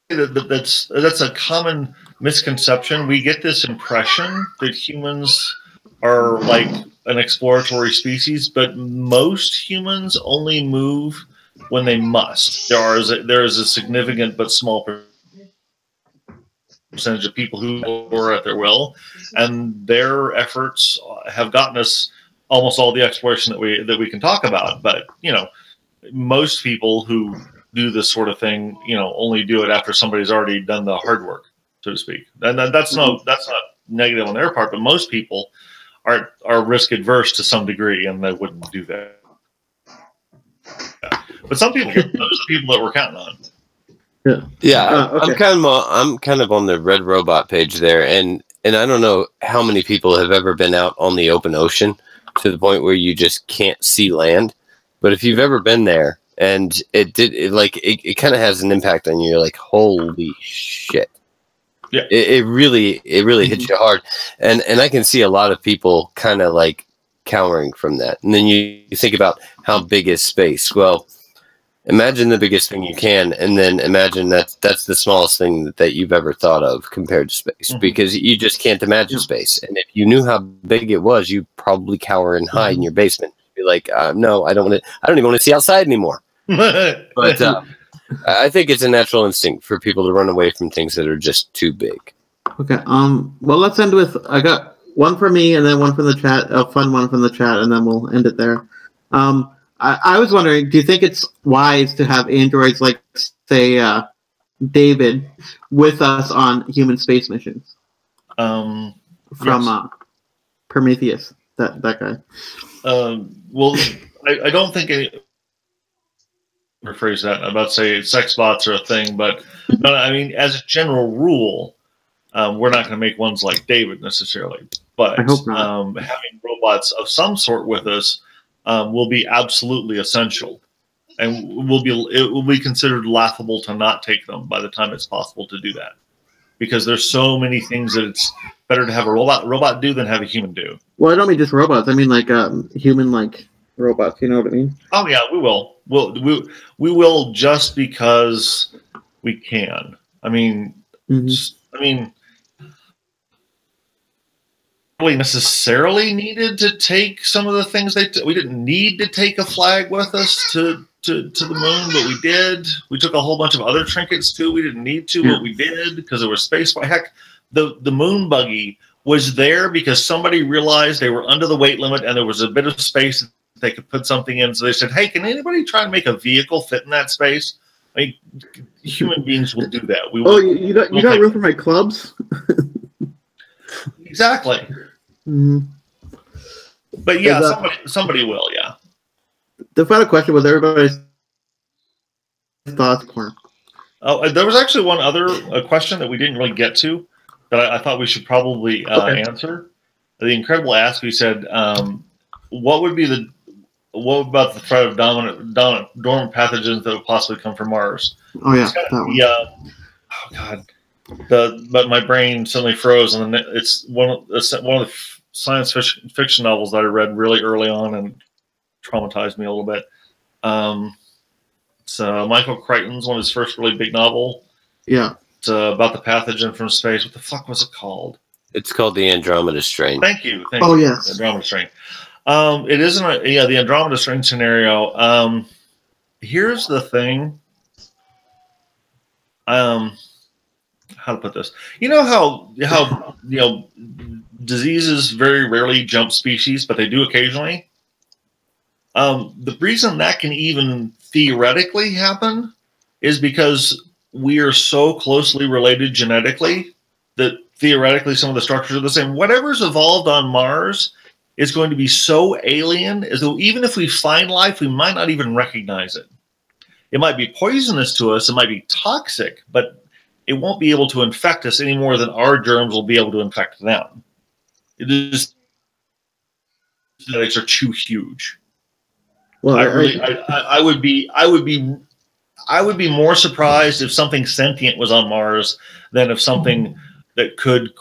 That's a common misconception. We get this impression that humans are like an exploratory species, but most humans only move when they must. There is a significant but small percentage of people who explore at their will, and their efforts have gotten us almost all the exploration that we can talk about. But most people who do this sort of thing, only do it after somebody's already done the hard work, so to speak. And that's not negative on their part, but most people are risk adverse to some degree, and they wouldn't do that. But some people, those are the people that we're counting on. Yeah, okay. I'm kind of on the Red Robot page there, and I don't know how many people have ever been out on the open ocean to the point where you just can't see land. But if you've ever been there, and it kind of has an impact on you, you're like, holy shit. Yeah, it really hits you hard, and I can see a lot of people kind of like cowering from that. And then you think about how big is space. Well, imagine the biggest thing you can, and then imagine that's the smallest thing that you've ever thought of compared to space, because you just can't imagine space. And if you knew how big it was, you'd probably cower and hide in your basement. Be like, no, I don't even want to see outside anymore. But I think it's a natural instinct for people to run away from things that are just too big. Okay. Well, let's end with, I got one for me and then one from the chat, a fun one from the chat, and then we'll end it there. I was wondering, do you think it's wise to have androids like, say, David with us on human space missions? From Prometheus, that guy. Well, I don't think rephrase that. I'm about to say sex bots are a thing, but no, I mean, as a general rule, we're not going to make ones like David necessarily. But I hope not. Having robots of some sort with us will be absolutely essential, and it will be considered laughable to not take them by the time it's possible to do that, because there's so many things that it's better to have a robot do than have a human do. Well, I don't mean just robots. I mean like human like robots. You know what I mean? Oh yeah, we will. We will just because we can. I mean, really necessarily needed to take some of the things we didn't need to take a flag with us to the moon, but we did. We took a whole bunch of other trinkets too. We didn't need to, but we did because there was space. Heck, the moon buggy was there because somebody realized they were under the weight limit and there was a bit of space that they could put something in. So they said, "Hey, can anybody try and make a vehicle fit in that space?" I mean, human beings will do that. You got room for my clubs? Exactly. Mm-hmm. But yeah, somebody will. Yeah. The final question was everybody's thoughts. Oh, there was actually one other question that we didn't really get to that I thought we should probably answer. The Incredible Ask, we said, what about the threat of dormant pathogens that would possibly come from Mars? Oh yeah, oh god, but my brain suddenly froze, and it's one of the science fiction novels that I read really early on and traumatized me a little bit. So Michael Crichton's one of his first really big novel. Yeah, it's about the pathogen from space. What the fuck was it called? It's called the Andromeda Strain. Thank you. Oh yes, Andromeda Strain. It isn't the Andromeda Strain scenario. Here's the thing. How to put this? You know how diseases very rarely jump species, but they do occasionally. The reason that can even theoretically happen is because we are so closely related genetically that theoretically some of the structures are the same. Whatever's evolved on Mars is going to be so alien as though even if we find life, we might not even recognize it. It might be poisonous to us, it might be toxic, but it won't be able to infect us any more than our germs will be able to infect them. It is genetics are too huge. Well, I would be more surprised if something sentient was on Mars than if something that could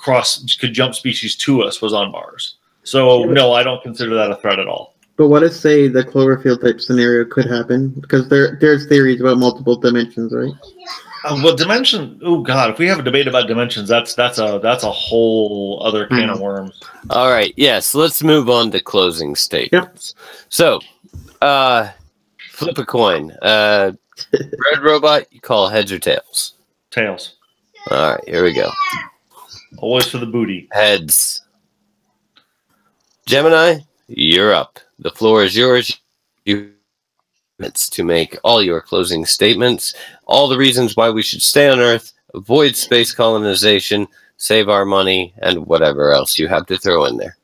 jump species to us was on Mars. So no, I don't consider that a threat at all. But what if, say, the Cloverfield type scenario could happen? Because there's theories about multiple dimensions, right? Well, dimension. Oh God, if we have a debate about dimensions, that's a whole other can of worms. All right, yes, let's move on to closing statements. Yep. So, flip a coin. Red Robot, you call heads or tails? Tails. All right, here we go. Always for the booty. Heads. Gemineye, you're up. The floor is yours. You minutes to make all your closing statements, all the reasons why we should stay on Earth, avoid space colonization, save our money, and whatever else you have to throw in there.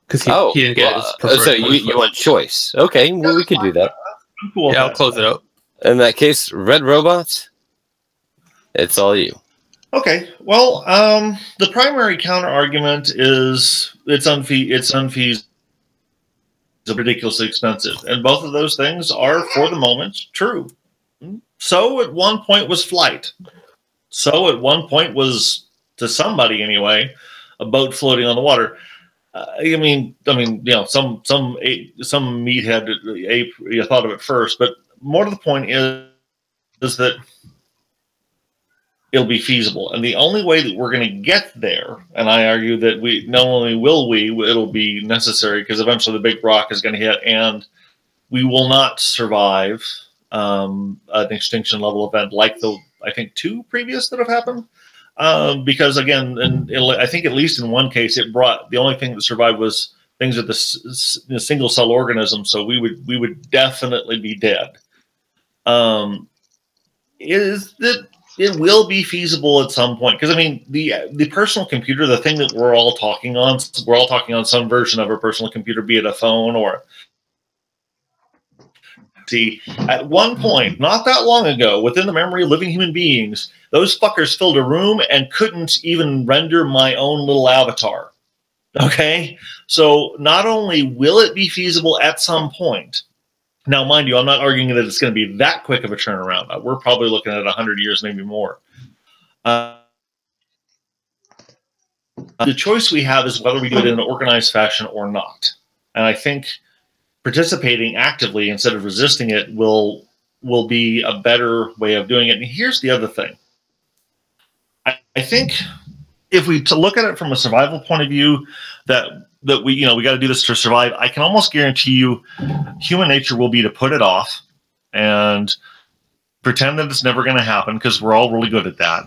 Because he didn't get his so you want choice. Okay, well, we could do that. Cool. Yeah, I'll close it out. In that case, Red Robot, it's all you. Okay, well, the primary counter argument is it's unfeasible, ridiculously expensive, and both of those things are, for the moment, true. So at one point was flight. So at one point was, to somebody anyway, a boat floating on the water. I mean, you know, some meathead ape thought of it first, but more to the point is that it'll be feasible. And the only way that we're going to get there, and I argue that we not only it'll be necessary because eventually the big rock is going to hit and we will not survive an extinction level event like the, I think, 2 previous that have happened. Because again, and I think at least in one case, the only thing that survived was things with the single cell organism. So we would definitely be dead. Is that it will be feasible at some point? Because I mean, the personal computer, the thing that we're all talking on some version of our personal computer, be it a phone or. See, at one point, not that long ago, within the memory of living human beings, those fuckers filled a room and couldn't even render my own little avatar. Okay? So not only will it be feasible at some point, now mind you, I'm not arguing that it's going to be that quick of a turnaround. We're probably looking at 100 years, maybe more. The choice we have is whether we do it in an organized fashion or not. And I think participating actively instead of resisting it will be a better way of doing it. And here's the other thing. I think if we look at it from a survival point of view, that we got to do this to survive, I can almost guarantee you human nature will be to put it off and pretend that it's never going to happen, because we're all really good at that.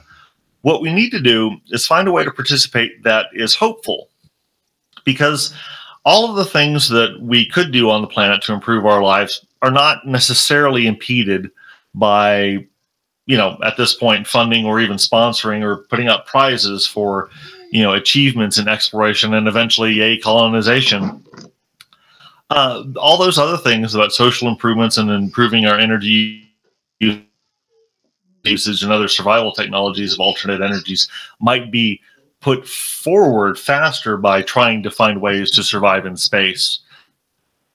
What we need to do is find a way to participate that is hopeful, because all of the things that we could do on the planet to improve our lives are not necessarily impeded by, at this point, funding or even sponsoring or putting up prizes for, achievements in exploration and eventually, colonization. All those other things about social improvements and improving our energy usage and other survival technologies of alternate energies might be put forward faster by trying to find ways to survive in space.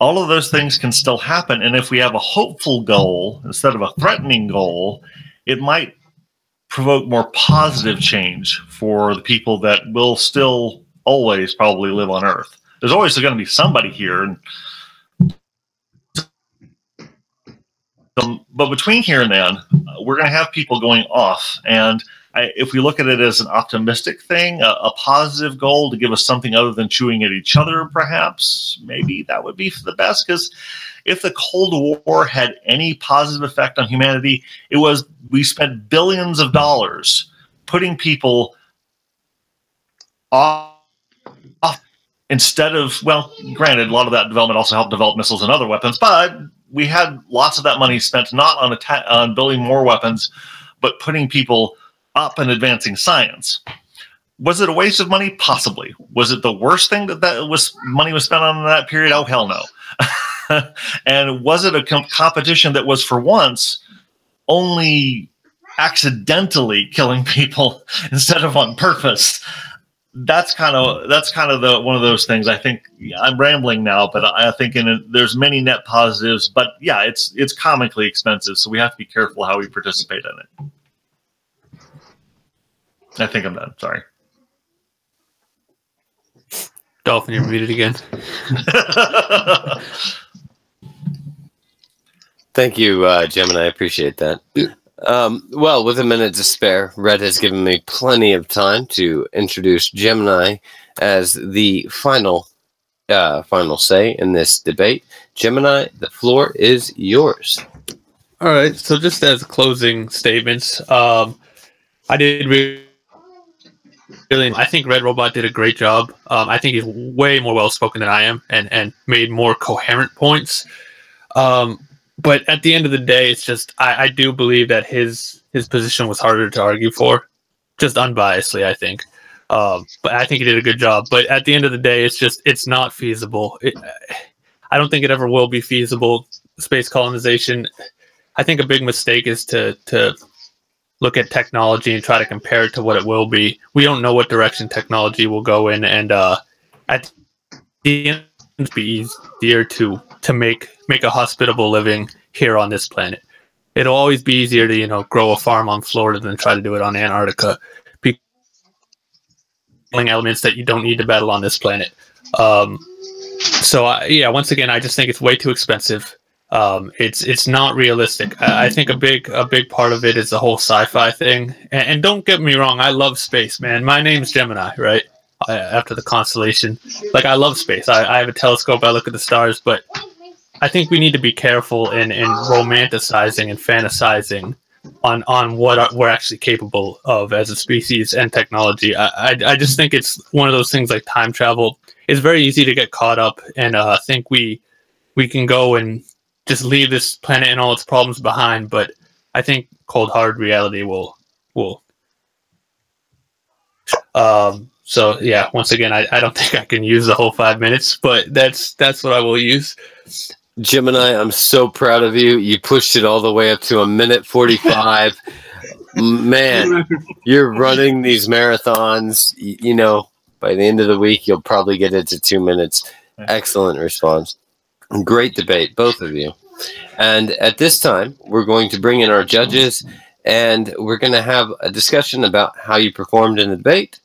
All of those things can still happen, and if we have a hopeful goal instead of a threatening goal, it might provoke more positive change for the people that will still always probably live on Earth. There's always going to be somebody here, and but between here and then, we're going to have people going off, and if we look at it as an optimistic thing, a positive goal to give us something other than chewing at each other, perhaps, maybe that would be for the best. Because if the Cold War had any positive effect on humanity, it was we spent billions of dollars putting people off instead of, well, granted, a lot of that development also helped develop missiles and other weapons, but we had lots of that money spent not on building more weapons, but putting people up and advancing science. Was it a waste of money? Possibly. Was it the worst thing that money was spent on in that period? Oh, hell no. And was it a competition that was for once only accidentally killing people instead of on purpose? that's kind of the one of those things. I think I'm rambling now, but I think there's many net positives. But yeah, it's comically expensive, so we have to be careful how we participate in it. I think I'm done. Sorry. Dolphin, you're muted again. Thank you, Gemineye. I appreciate that. Well, with a minute to spare, Red has given me plenty of time to introduce Gemineye as the final say in this debate. Gemineye, the floor is yours. All right. So just as closing statements, I did I think Red Robot did a great job. I think he's way more well-spoken than I am and made more coherent points. But at the end of the day, it's just I do believe that his position was harder to argue for, just unbiasedly, I think. But I think he did a good job. But at the end of the day, it's not feasible. I don't think it ever will be feasible. Space colonization. I think a big mistake is to look at technology and try to compare it to what it will be. We don't know what direction technology will go in, and at the end, it'll be easier to make a hospitable living here on this planet. It'll always be easier to grow a farm on Florida than try to do it on Antarctica. Elements that you don't need to battle on this planet. Yeah, once again, I just think it's way too expensive. It's not realistic. I think a big part of it is the whole sci-fi thing. And don't get me wrong, I love space, man. My name's Gemineye, right? After the constellation, I love space. I have a telescope. I look at the stars, but I think we need to be careful in romanticizing and fantasizing on what we're actually capable of as a species and technology. I just think it's one of those things like time travel. It's very easy to get caught up and think we can go and just leave this planet and all its problems behind. But I think cold hard reality will. So yeah, once again, I don't think I can use the whole 5 minutes, but that's what I will use. Gemineye, I'm so proud of you. You pushed it all the way up to 1:45. Man, you're running these marathons. By the end of the week, you'll probably get it to 2 minutes. Excellent response. Great debate, both of you. And at this time, we're going to bring in our judges, and we're going to have a discussion about how you performed in the debate,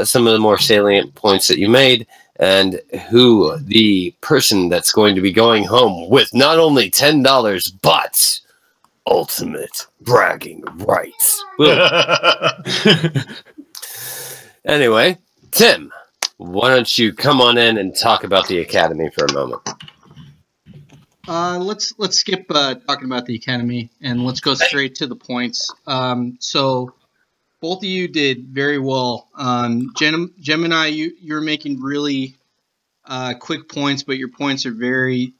some of the more salient points that you made, and who the person that's going to be going home with not only $10, but ultimate bragging rights. Anyway, Tim, why don't you come on in and talk about the Academy for a moment? Let's skip talking about the Academy and let's go straight to the points. So both of you did very well. Gemineye, you're making really quick points, but your points are very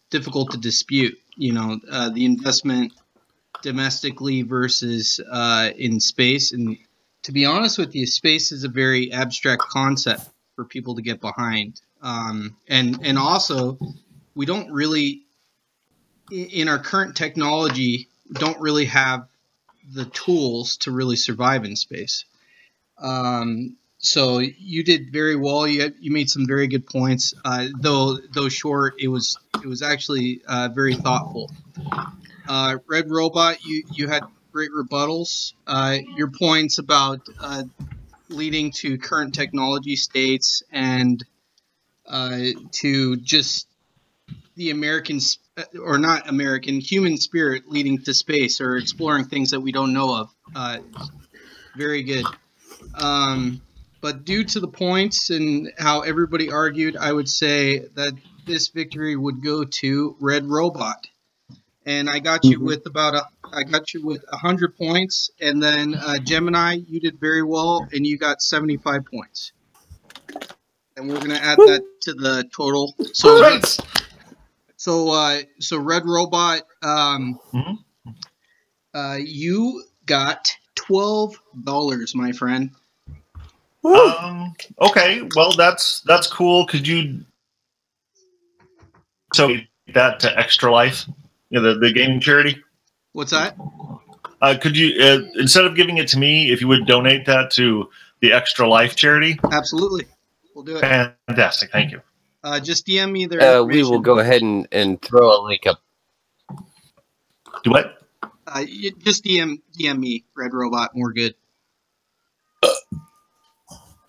difficult to dispute. The investment domestically versus in space. And to be honest with you, space is a very abstract concept for people to get behind. And also, we don't really, in our current technology, don't really have the tools to really survive in space. So you did very well. You made some very good points. Though short, it was actually very thoughtful. Red Robot, you had great rebuttals. Your points about leading to current technology states and to just the human spirit leading to space or exploring things that we don't know of. Very good. But due to the points and how everybody argued, I would say that this victory would go to Red Robot. And I got you with 100 points, and then Gemineye, you did very well, and you got 75 points. And we're gonna add that to the total. So Red Robot, you got $12, my friend. Okay, well that's cool. Could you that to Extra Life, the gaming charity? What's that? Could you instead of giving it to me, if you would donate that to the Extra Life charity? Absolutely. We'll do it. Fantastic. Thank you. Just DM me their we will go ahead and throw a link up. Do what? Just DM me, Red Robot, and we're good.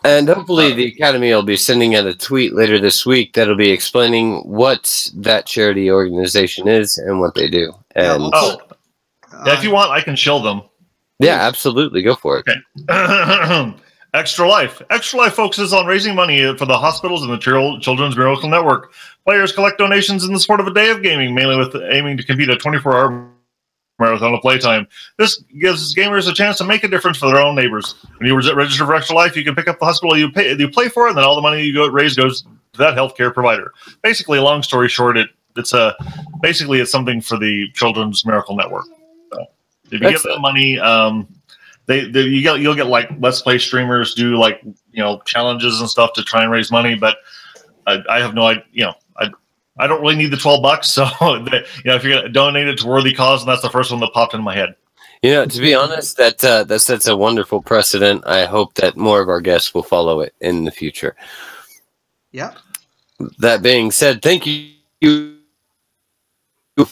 And hopefully the Academy will be sending out a tweet later this week that'll be explaining what that charity organization is and what they do. And yeah, if you want, I can show them. Yeah, absolutely. Go for it. Okay. Extra Life. Extra Life focuses on raising money for the hospitals and the Children's Miracle Network. Players collect donations in the support of a day of gaming, mainly with aiming to compete a 24-hour marathon of playtime. This gives gamers a chance to make a difference for their own neighbors. When you register for Extra Life, you can pick up the hospital you play for, and then all the money you raise goes to that healthcare provider. Basically, long story short, it's something for the Children's Miracle Network. So if you give them money, you'll get like Let's Play streamers do like challenges and stuff to try and raise money, but I have no idea. I don't really need the $12, so if you're gonna donate it to worthy cause, and that's the first one that popped into my head. To be honest, that sets a wonderful precedent. I hope that more of our guests will follow it in the future. Yeah. That being said, thank you.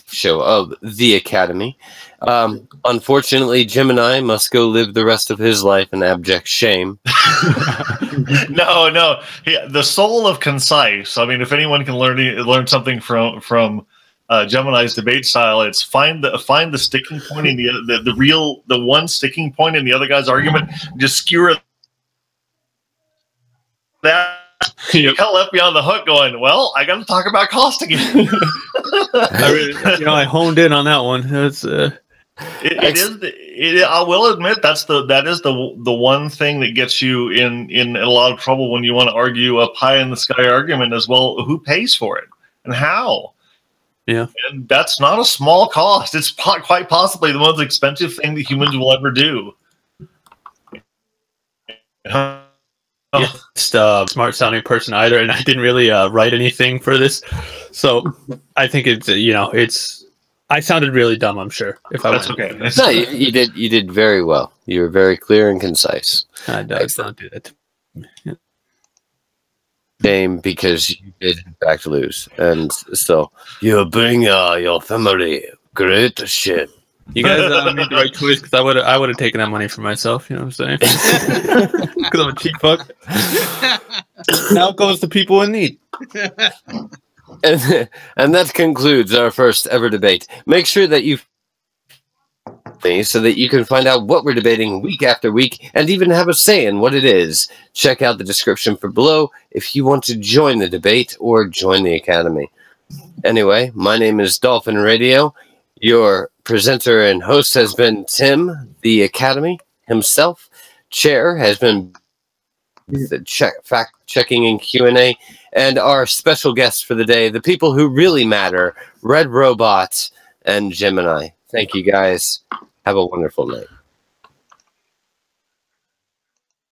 Show of the Academy. Unfortunately, Gemineye must go live the rest of his life in abject shame. No. The soul of concise. I mean, if anyone can learn something from Gemineye's debate style, it's find the sticking point in the one sticking point in the other guy's argument, just skewer that. You kind of left me on the hook going, well, I got to talk about cost again. I honed in on that one. That's I will admit that is the one thing that gets you in a lot of trouble when you want to argue a pie in the sky argument as well. Who pays for it and how? Yeah, and that's not a small cost. It's quite possibly the most expensive thing that humans will ever do. Yeah, just smart sounding person either, and I didn't really write anything for this, so I think it's I sounded really dumb. I'm sure. If I That's okay. No, you did very well. You were very clear and concise. I don't do that. Yeah. Game because you did in fact lose, and so you bring your family great shit. You guys made the right choice because I would have taken that money for myself. You know what I'm saying? Because I'm a cheap fuck. Now it goes to people in need. And that concludes our first ever debate. Make sure that you so that you can find out what we're debating week after week and even have a say in what it is. Check out the description for below if you want to join the debate or join the Academy. Anyway, my name is Dolphin Radio. Your presenter and host has been Tim, the Academy himself. Chair has been the fact-checking and Q&A. And our special guests for the day, the people who really matter, Red Robot and Gemineye. Thank you, guys. Have a wonderful night.